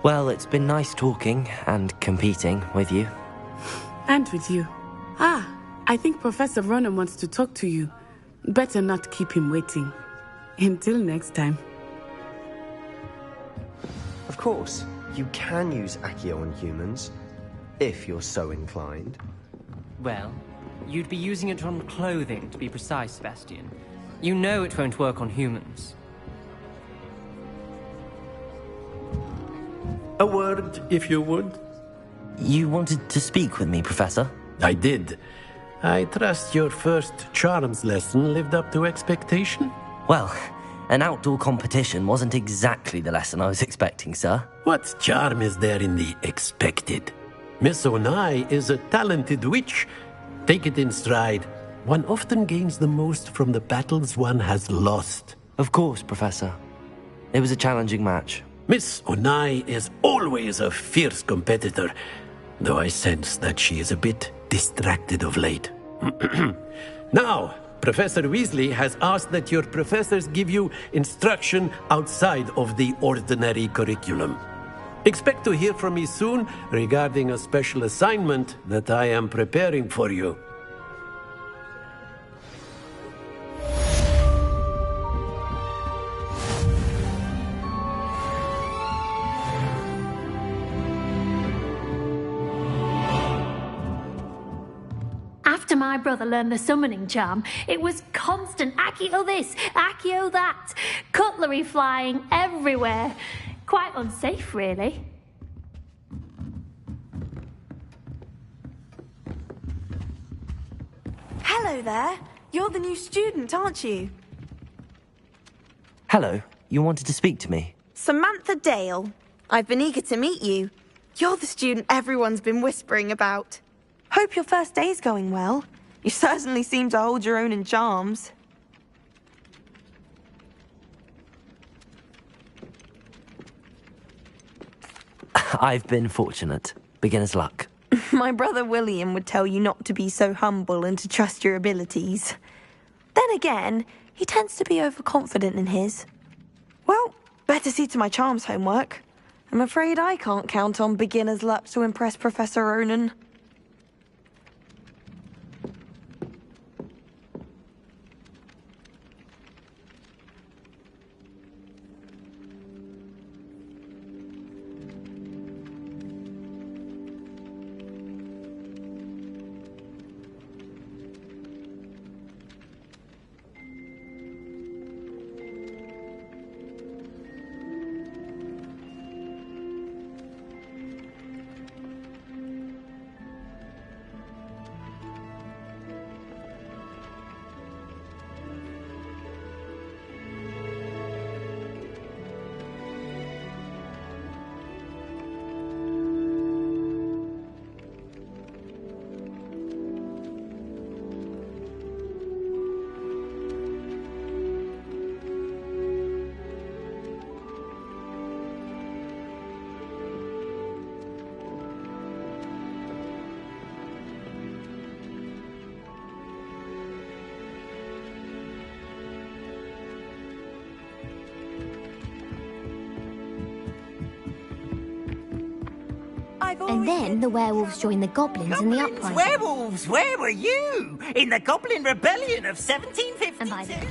Well, it's been nice talking and competing with you. And with you. I think Professor Ronan wants to talk to you. Better not keep him waiting. Until next time. Of course, you can use Accio on humans, if you're so inclined. Well, you'd be using it on clothing, to be precise, Sebastian. You know it won't work on humans. A word, if you would. You wanted to speak with me, Professor? I did. I trust your first charms lesson lived up to expectation? Well, an outdoor competition wasn't exactly the lesson I was expecting, sir. What charm is there in the expected? Miss Onai is a talented witch. Take it in stride. One often gains the most from the battles one has lost. Of course, Professor. It was a challenging match. Miss Onai is always a fierce competitor, though I sense that she is a bit distracted of late. Now, Professor Weasley has asked that your professors give you instruction outside of the ordinary curriculum. Expect to hear from me soon regarding a special assignment that I am preparing for you. After my brother learned the summoning charm, it was constant Accio this, Accio that, cutlery flying everywhere. Quite unsafe, really. Hello there. You're the new student, aren't you? Hello, you wanted to speak to me? Samantha Dale. I've been eager to meet you. You're the student everyone's been whispering about. Hope your first day's going well. You certainly seem to hold your own in charms. I've been fortunate. Beginner's luck. My brother William would tell you not to be so humble and to trust your abilities. Then again, he tends to be overconfident in his. Well, better see to my charms homework. I'm afraid I can't count on beginner's luck to impress Professor Ronan. And then the werewolves joined the goblins in the uprising. Werewolves, where were you? In the Goblin Rebellion of 1752? And by then...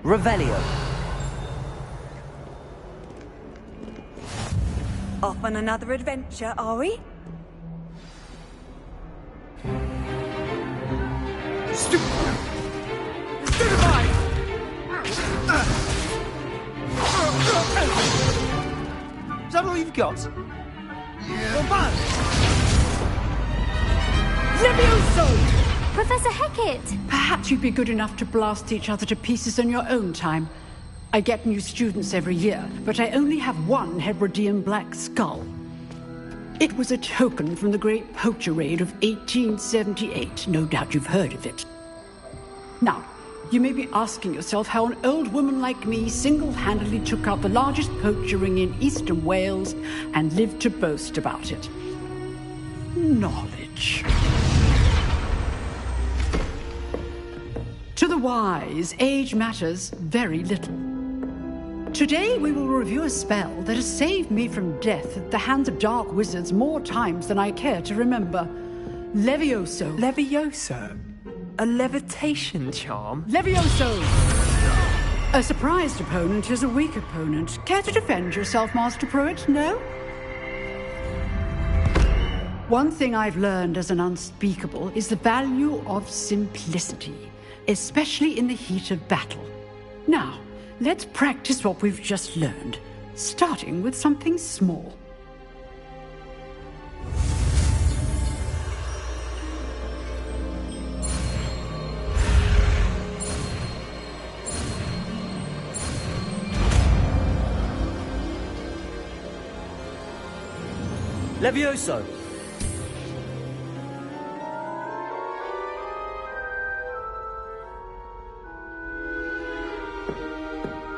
Revelio. Off on another adventure, are we? Is that all you've got? Levioso! Professor Hecat! Perhaps you'd be good enough to blast each other to pieces in your own time. I get new students every year, but I only have one Hebridean black skull. It was a token from the Great Poacher Raid of 1878. No doubt you've heard of it. Now, you may be asking yourself how an old woman like me single-handedly took out the largest poacher ring in eastern Wales and lived to boast about it. Knowledge. To the wise, age matters very little. Today we will review a spell that has saved me from death at the hands of dark wizards more times than I care to remember. Levioso. Levioso? A levitation charm? Levioso! A surprised opponent is a weak opponent. Care to defend yourself, Master Pruitt? No? One thing I've learned as an unspeakable is the value of simplicity, especially in the heat of battle. Now, let's practice what we've just learned, starting with something small. Levioso!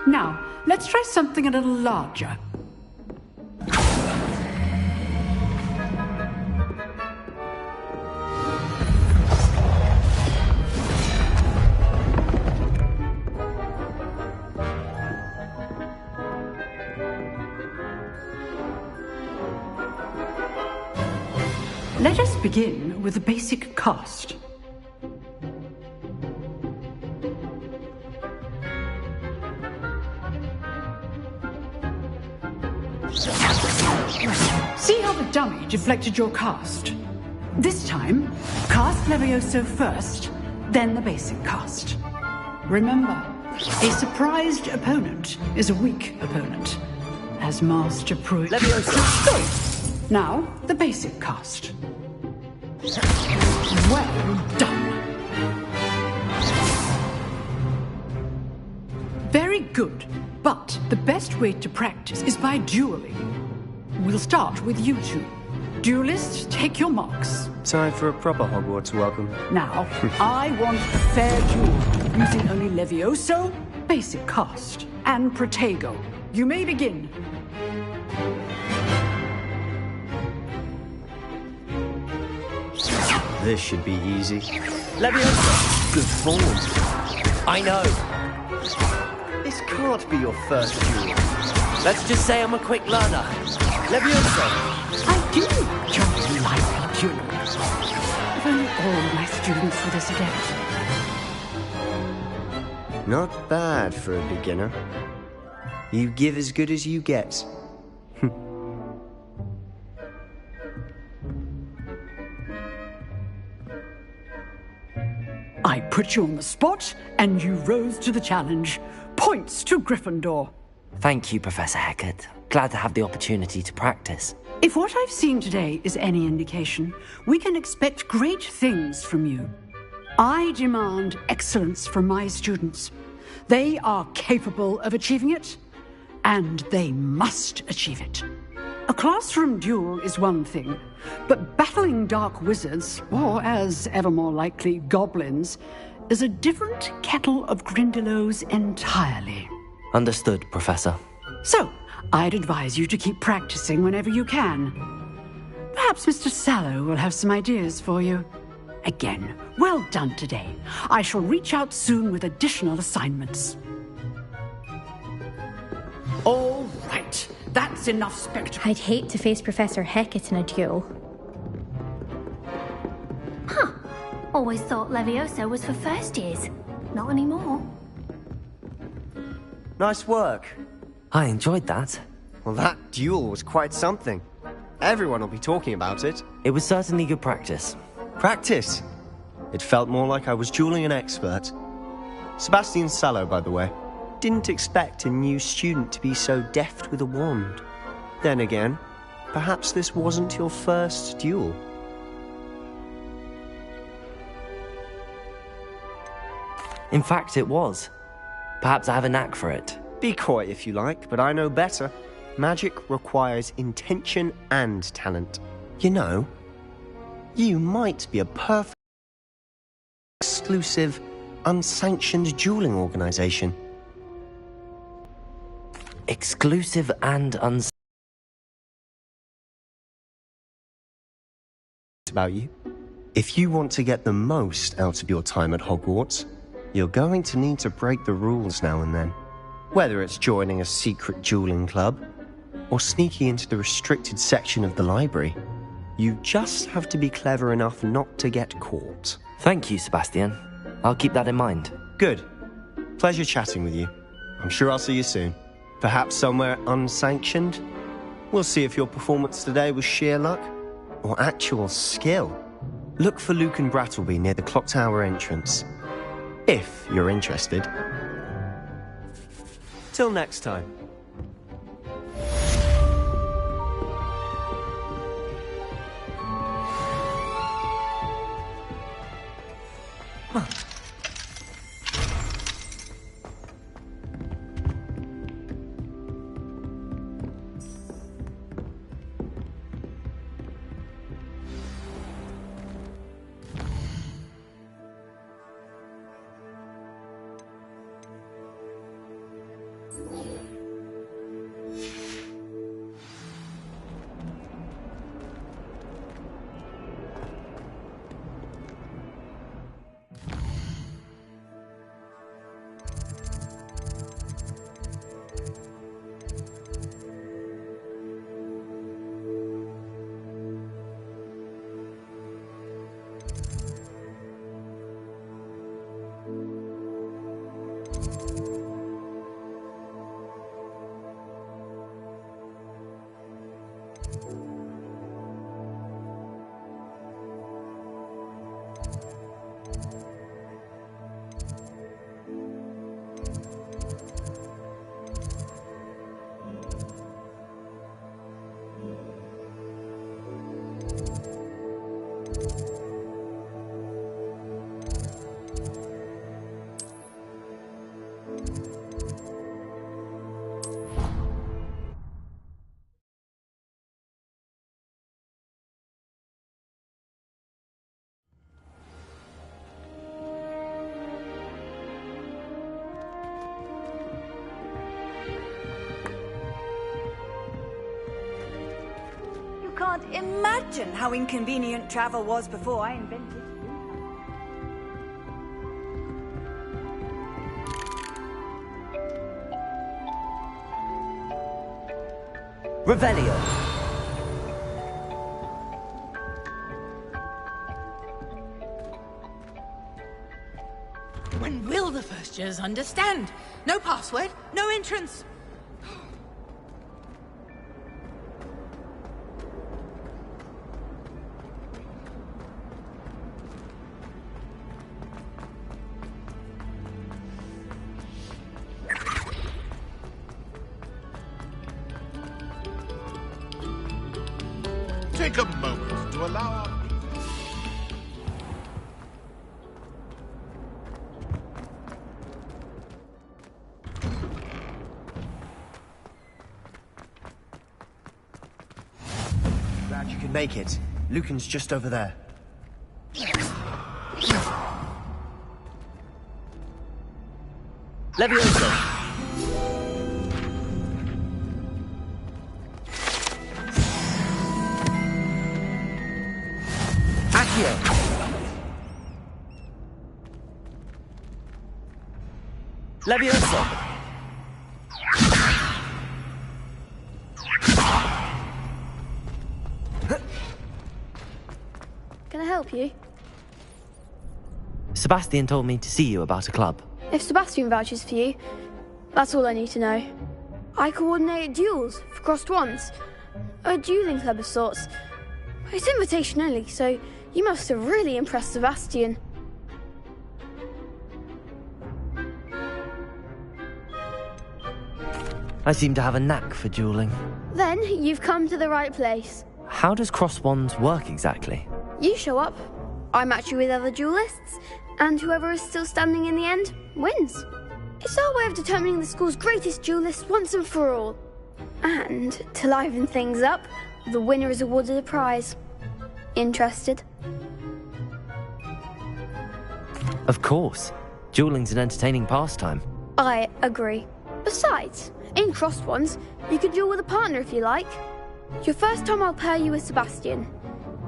Now, let's try something a little larger. Let us begin with the basic cast. See how the dummy deflected your cast? This time, cast Levioso first, then the basic cast. Remember, a surprised opponent is a weak opponent, as Master Pruitt. Levioso! Good. Now, the basic cast. Well done. Very good, but the best way to practice is by dueling. We'll start with you two. Duelists, take your marks. Time for a proper Hogwarts welcome. Now, I want a fair duel, using only Levioso, basic cast, and Protego. You may begin. This should be easy. Levioso! Good form. I know. This can't be your first duel. Let's just say I'm a quick learner. Levioso! I do jolly like duels. If only all my students were this adept. Not bad for a beginner. You give as good as you get. I put you on the spot, and you rose to the challenge. Points to Gryffindor. Thank you, Professor Hecat. Glad to have the opportunity to practice. If what I've seen today is any indication, we can expect great things from you. I demand excellence from my students. They are capable of achieving it, and they must achieve it. A classroom duel is one thing, but battling dark wizards, or as ever more likely, goblins, is a different kettle of Grindylows entirely. Understood, Professor. So, I'd advise you to keep practicing whenever you can. Perhaps Mr. Sallow will have some ideas for you. Again, well done today. I shall reach out soon with additional assignments. All right. That's enough spectacle. I'd hate to face Professor Hecat in a duel. Huh. Always thought Levioso was for first years. Not anymore. Nice work. I enjoyed that. Well, that duel was quite something. Everyone will be talking about it. It was certainly good practice. Practice? It felt more like I was dueling an expert. Sebastian Sallow, by the way. Didn't expect a new student to be so deft with a wand. Then again, perhaps this wasn't your first duel. In fact, it was. Perhaps I have a knack for it. Be coy if you like, but I know better. Magic requires intention and talent. You know, you might be a perfect, exclusive, unsanctioned dueling organization. Exclusive and unsanctioned. About you. If you want to get the most out of your time at Hogwarts, you're going to need to break the rules now and then. Whether it's joining a secret dueling club or sneaking into the restricted section of the library, you just have to be clever enough not to get caught. Thank you, Sebastian. I'll keep that in mind. Good. Pleasure chatting with you. I'm sure I'll see you soon. Perhaps somewhere unsanctioned? We'll see if your performance today was sheer luck or actual skill. Look for Luke and Brattleby near the clock tower entrance, if you're interested. Till next time. Can't imagine how inconvenient travel was before I invented it. Revelio. When will the first years understand? No password, no entrance. Take a moment to allow our... Glad you could make it. Lucan's just over there. Levioso. Levioso. Can I help you? Sebastian told me to see you about a club. If Sebastian vouches for you, that's all I need to know. I coordinate duels for crossed wands. A dueling club of sorts. It's invitation only, so you must have really impressed Sebastian. I seem to have a knack for dueling. Then you've come to the right place. How does cross wands work exactly? You show up, I match you with other duelists, and whoever is still standing in the end wins. It's our way of determining the school's greatest duelist once and for all. And, to liven things up, the winner is awarded a prize. Interested? Of course. Dueling's an entertaining pastime. I agree. Besides, in crossed ones, you could duel with a partner if you like. Your first time I'll pair you with Sebastian.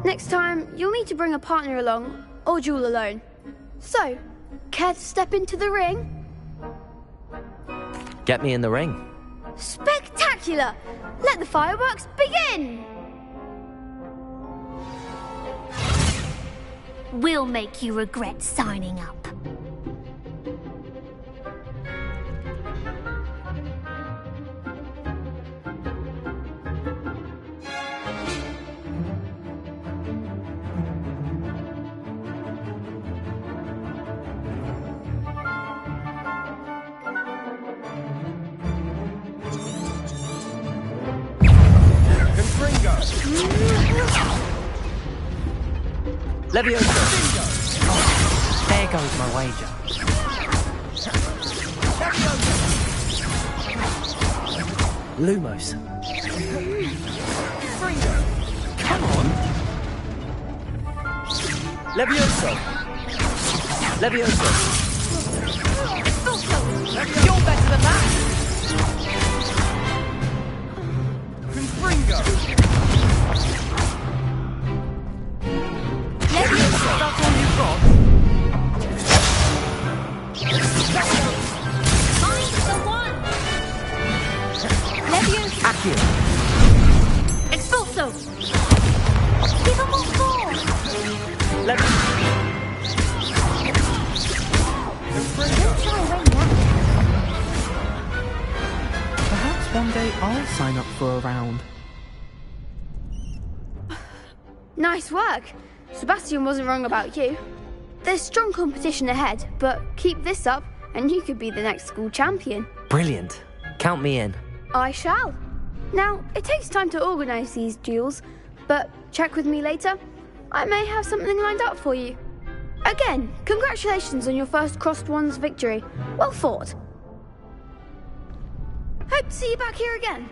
Next time, you'll need to bring a partner along, or duel alone. So, care to step into the ring? Get me in the ring. Spectacular! Let the fireworks begin! We'll make you regret signing up. Leviosa! There goes my wager. Lumos. Come on! Leviosa! Leviosa! You're better than that! Confringo! Leviosa! That's all you've got? Find the one! Leviosa! Accio! Expulso! Give him more force! Perhaps one day I'll sign up for a round. Nice work. Sebastian wasn't wrong about you. There's strong competition ahead, but keep this up and you could be the next school champion. Brilliant. Count me in. I shall. Now, it takes time to organise these duels, but check with me later. I may have something lined up for you. Again, congratulations on your first Crossed Wands victory. Well fought. Hope to see you back here again.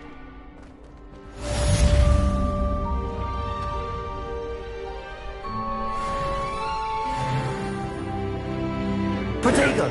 Protego!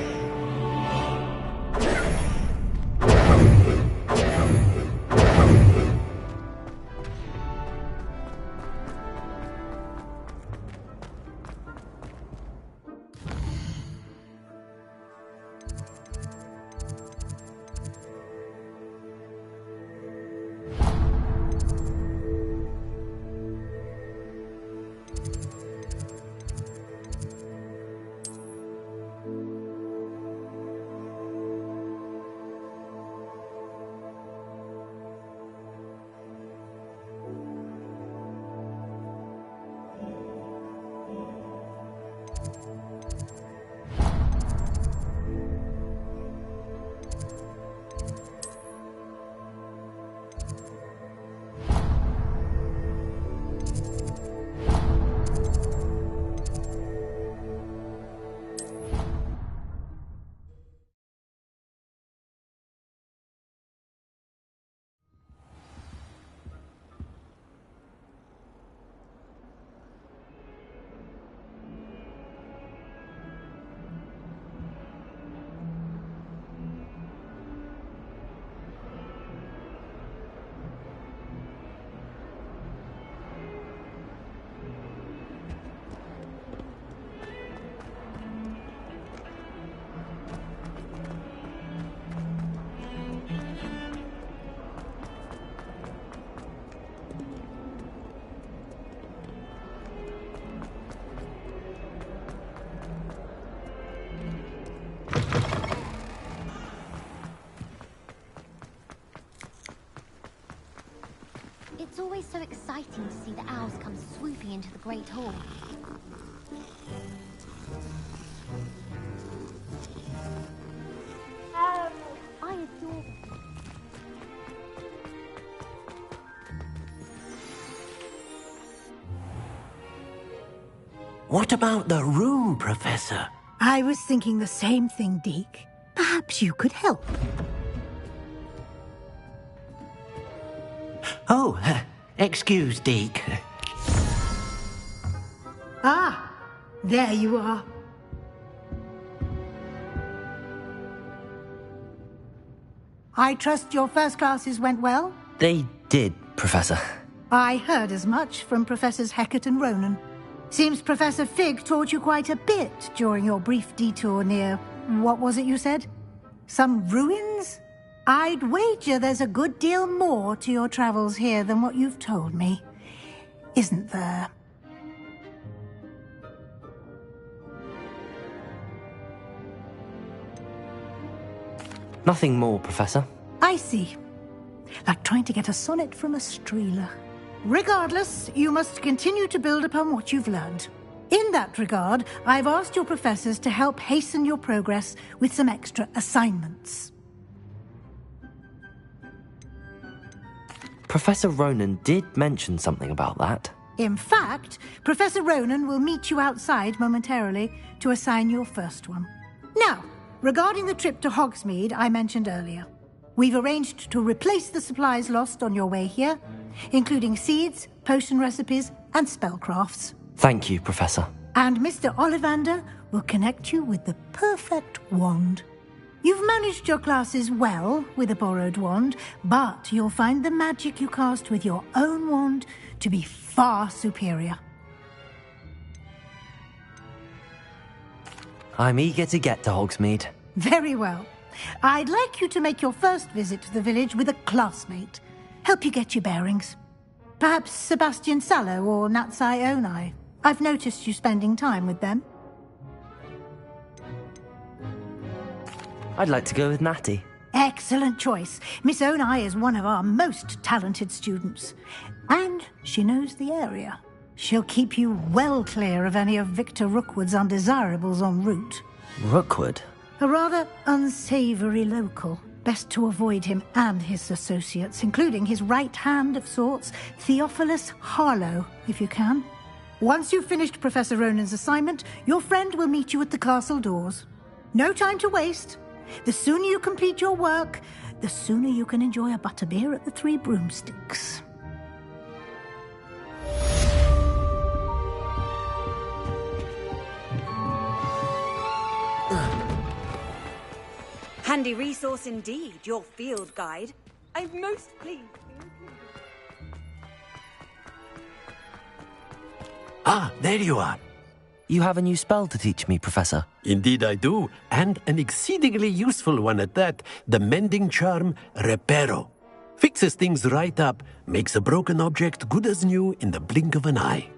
It's always so exciting to see the owls come swooping into the Great Hall. I adore... What about the room, Professor? I was thinking the same thing, Deke. Perhaps Perhaps you could help. Oh, excuse, Deke. Ah, there you are. I trust your first classes went well? They did, Professor. I heard as much from Professors Hecat and Ronan. Seems Professor Fig taught you quite a bit during your brief detour near... what was it you said? Some ruins? I'd wager there's a good deal more to your travels here than what you've told me. Isn't there? Nothing more, Professor. I see. Like trying to get a sonnet from a streeler. Regardless, you must continue to build upon what you've learned. In that regard, I've asked your professors to help hasten your progress with some extra assignments. Professor Ronan did mention something about that. In fact, Professor Ronan will meet you outside momentarily to assign your first one. Now, regarding the trip to Hogsmeade I mentioned earlier, we've arranged to replace the supplies lost on your way here, including seeds, potion recipes, and spellcrafts. Thank you, Professor. And Mr. Ollivander will connect you with the perfect wand. You've managed your classes well with a borrowed wand, but you'll find the magic you cast with your own wand to be far superior. I'm eager to get to Hogsmeade. Very well. I'd like you to make your first visit to the village with a classmate. Help you get your bearings. Perhaps Sebastian Sallow or Natsai Onai. I've noticed you spending time with them. I'd like to go with Natty. Excellent choice. Miss Onai is one of our most talented students. And she knows the area. She'll keep you well clear of any of Victor Rookwood's undesirables en route. Rookwood? A rather unsavoury local. Best to avoid him and his associates, including his right hand of sorts, Theophilus Harlow, if you can. Once you've finished Professor Ronan's assignment, your friend will meet you at the castle doors. No time to waste. The sooner you complete your work, the sooner you can enjoy a butterbeer at the Three Broomsticks. Handy resource indeed, your field guide. I'm most pleased. Ah, there you are. You have a new spell to teach me, Professor. Indeed I do, and an exceedingly useful one at that. The mending charm, Reparo. Fixes things right up, makes a broken object good as new in the blink of an eye.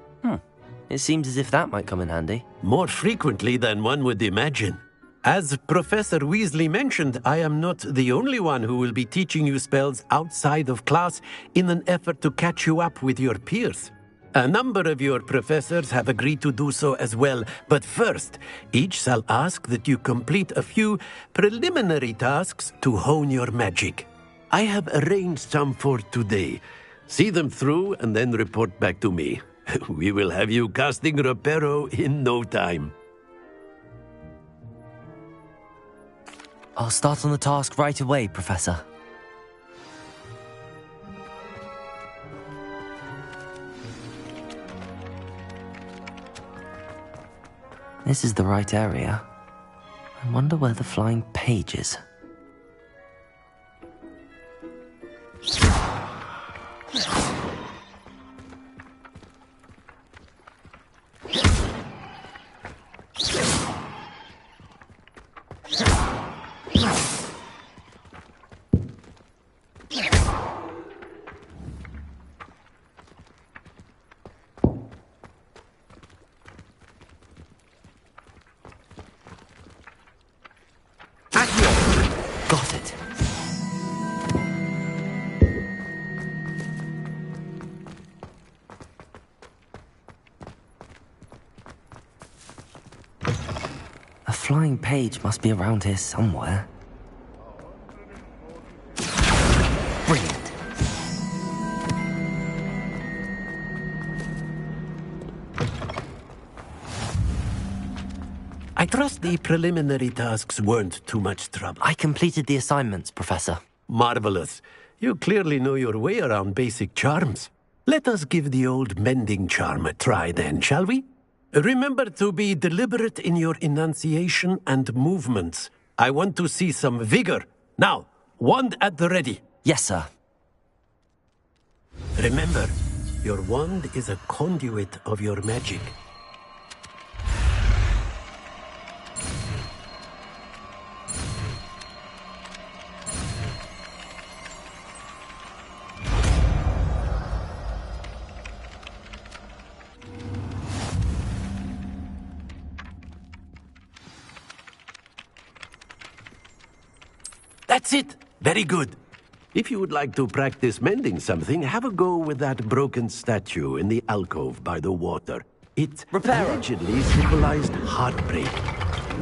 It seems as if that might come in handy. More frequently than one would imagine. As Professor Weasley mentioned, I am not the only one who will be teaching you spells outside of class in an effort to catch you up with your peers. A number of your professors have agreed to do so as well, but first, each shall ask that you complete a few preliminary tasks to hone your magic. I have arranged some for today. See them through and then report back to me. We will have you casting Reparo in no time. I'll start on the task right away, Professor. This is the right area. I wonder where the flying page is. Got it. A flying page must be around here somewhere. Brilliant. I trust the preliminary tasks weren't too much trouble. I completed the assignments, Professor. Marvelous. You clearly know your way around basic charms. Let us give the old mending charm a try then, shall we? Remember to be deliberate in your enunciation and movements. I want to see some vigor. Now, wand at the ready. Yes, sir. Remember, your wand is a conduit of your magic. That's it! Very good. If you would like to practice mending something, have a go with that broken statue in the alcove by the water. It allegedly symbolized heartbreak.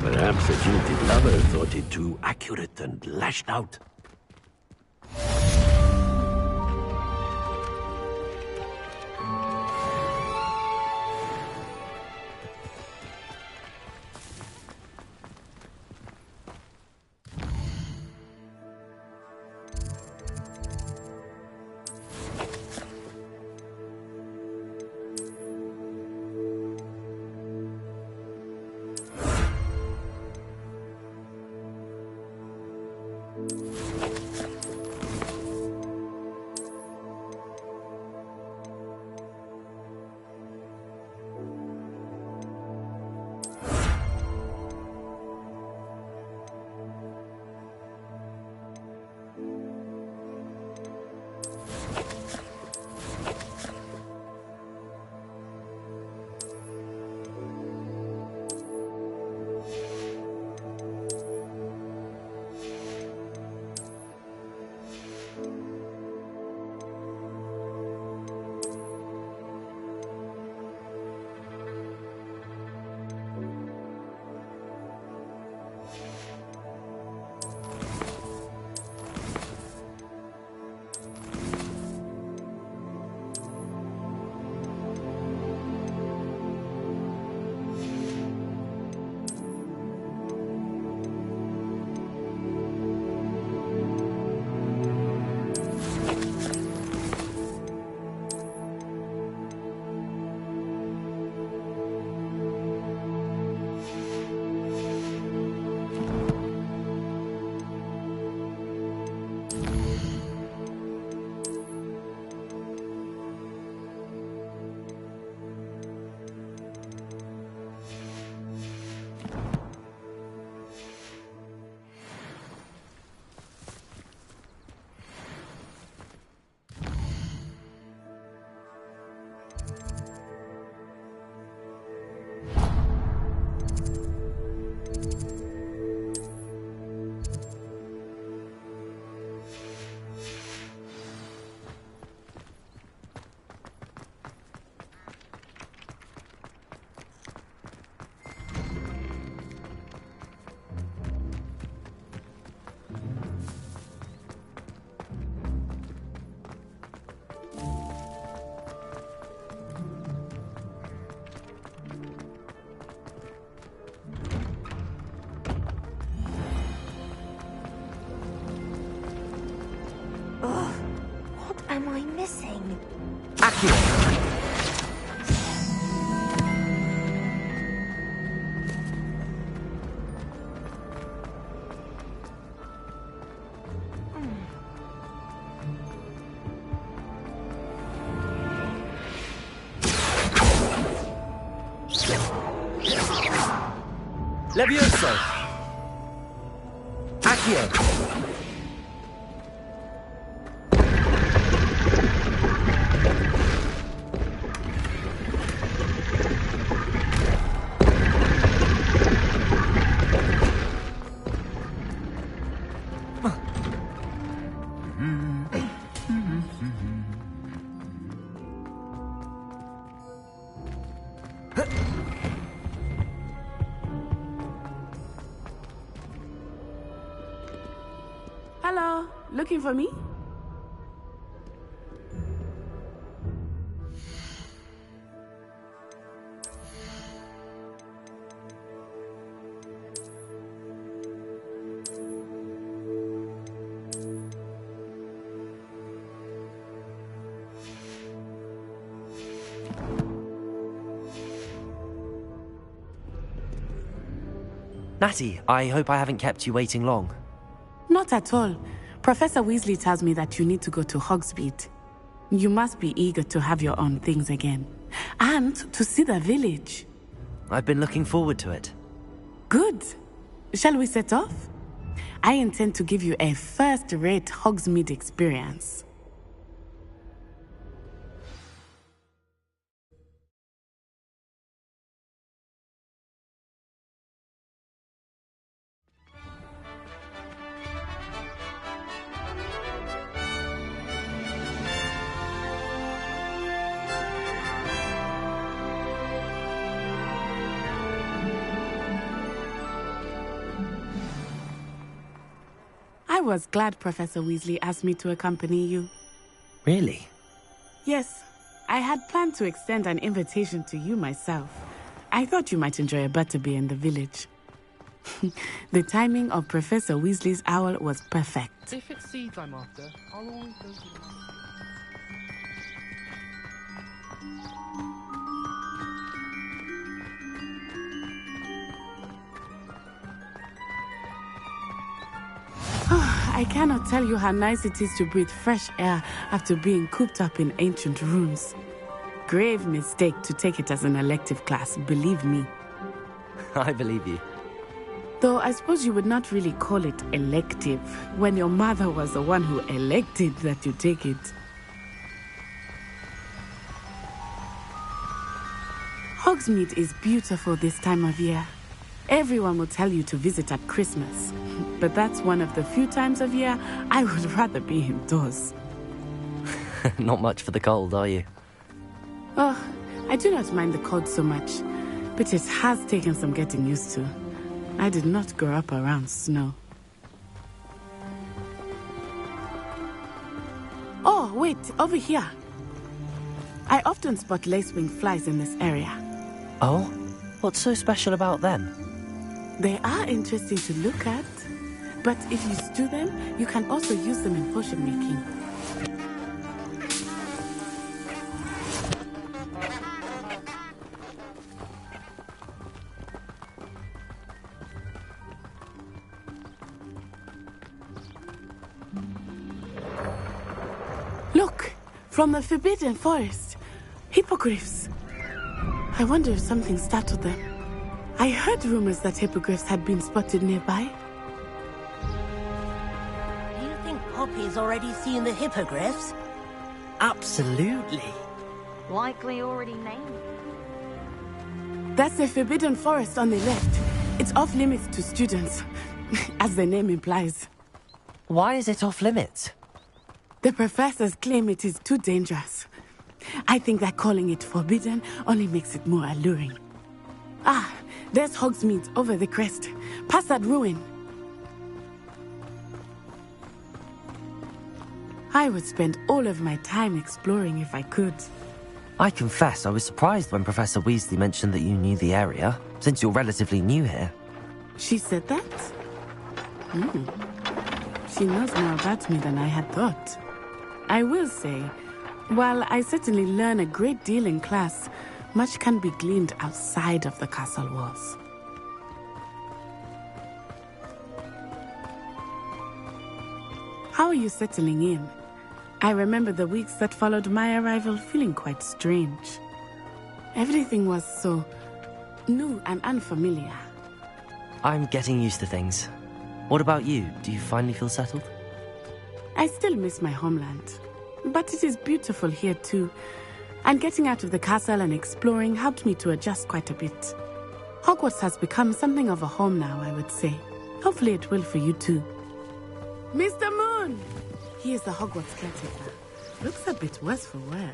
Perhaps a jilted lover thought it too accurate and lashed out. am I missing? Levioso! Accio! Hello, looking for me? Natty, I hope I haven't kept you waiting long. Not at all. Professor Weasley tells me that you need to go to Hogsmeade. You must be eager to have your own things again. And to see the village. I've been looking forward to it. Good. Shall we set off? I intend to give you a first-rate Hogsmeade experience. I was glad Professor Weasley asked me to accompany you. Really? Yes, I had planned to extend an invitation to you myself. I thought you might enjoy a butterbeer in the village. The timing of Professor Weasley's owl was perfect. If it's seeds I'm after, I'll always go to them. I cannot tell you how nice it is to breathe fresh air after being cooped up in ancient rooms. Grave mistake to take it as an elective class, believe me. I believe you. Though I suppose you would not really call it elective when your mother was the one who elected that you take it. Hogsmeade is beautiful this time of year. Everyone will tell you to visit at Christmas, but that's one of the few times of year I would rather be indoors. Not much for the cold, are you? Oh, I do not mind the cold so much, but it has taken some getting used to. I did not grow up around snow. Oh, wait, over here. I often spot lacewing flies in this area. Oh? What's so special about them? They are interesting to look at, but if you stew them, you can also use them in potion making. Look, from the Forbidden Forest, hippogriffs. I wonder if something startled them. I heard rumors that hippogriffs had been spotted nearby. Do you think Poppy's already seen the hippogriffs? Absolutely. Likely already named. That's the Forbidden Forest on the left. It's off limits to students, as the name implies. Why is it off limits? The professors claim it is too dangerous. I think that calling it forbidden only makes it more alluring. Ah, there's Hogsmeade over the crest. Past that ruin. I would spend all of my time exploring if I could. I confess I was surprised when Professor Weasley mentioned that you knew the area, since you're relatively new here. She said that? She knows more about me than I had thought. I will say, while I certainly learn a great deal in class, much can be gleaned outside of the castle walls. How are you settling in? I remember the weeks that followed my arrival feeling quite strange. Everything was so new and unfamiliar. I'm getting used to things. What about you? Do you finally feel settled? I still miss my homeland, but it is beautiful here too. And getting out of the castle and exploring helped me to adjust quite a bit. Hogwarts has become something of a home now, I would say. Hopefully it will for you too. Mr. Moon! He is the Hogwarts caretaker. Looks a bit worse for wear.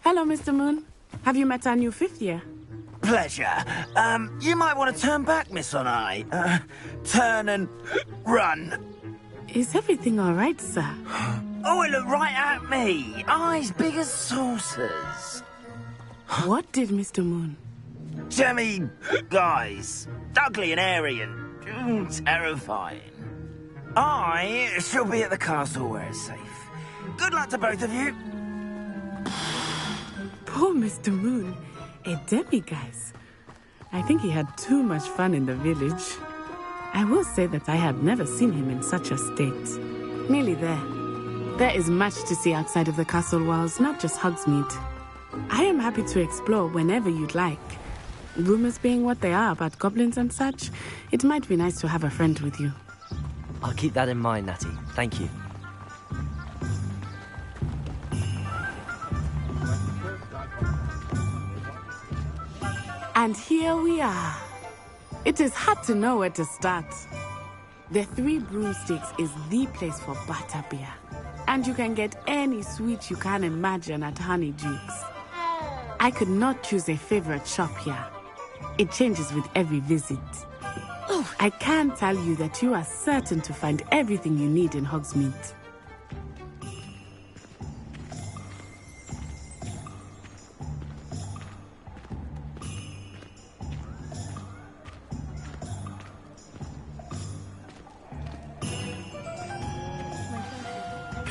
Hello, Mr. Moon. Have you met our new fifth year? Pleasure. You might want to turn back, Miss Onai. Turn and run. Is everything all right, sir? Oh, it looked right at me. Eyes big as saucers. What did Mr. Moon? Jemmy, guys. Ugly and airy and terrifying. I shall be at the castle where it's safe. Good luck to both of you. Poor Mr. Moon. A demiguise. I think he had too much fun in the village. I will say that I have never seen him in such a state. Nearly there. There is much to see outside of the castle walls, not just Hogsmeade. I am happy to explore whenever you'd like. Rumors being what they are about goblins and such, it might be nice to have a friend with you. I'll keep that in mind, Natty. Thank you. And here we are. It is hard to know where to start. The Three Broomsticks is the place for butterbeer. And you can get any sweet you can imagine at Honeyduke's. I could not choose a favorite shop here. It changes with every visit. I can tell you that you are certain to find everything you need in Hogsmeade.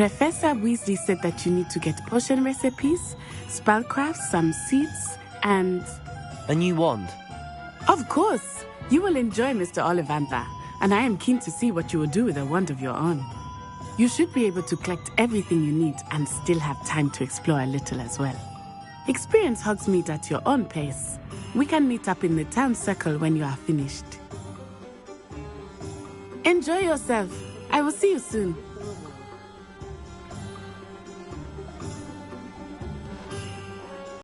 Professor Weasley said that you need to get potion recipes, spellcrafts, some seeds, and... A new wand? Of course! You will enjoy Mr. Ollivander, and I am keen to see what you will do with a wand of your own. You should be able to collect everything you need and still have time to explore a little as well. Experience Hogsmeade at your own pace. We can meet up in the town circle when you are finished. Enjoy yourself. I will see you soon.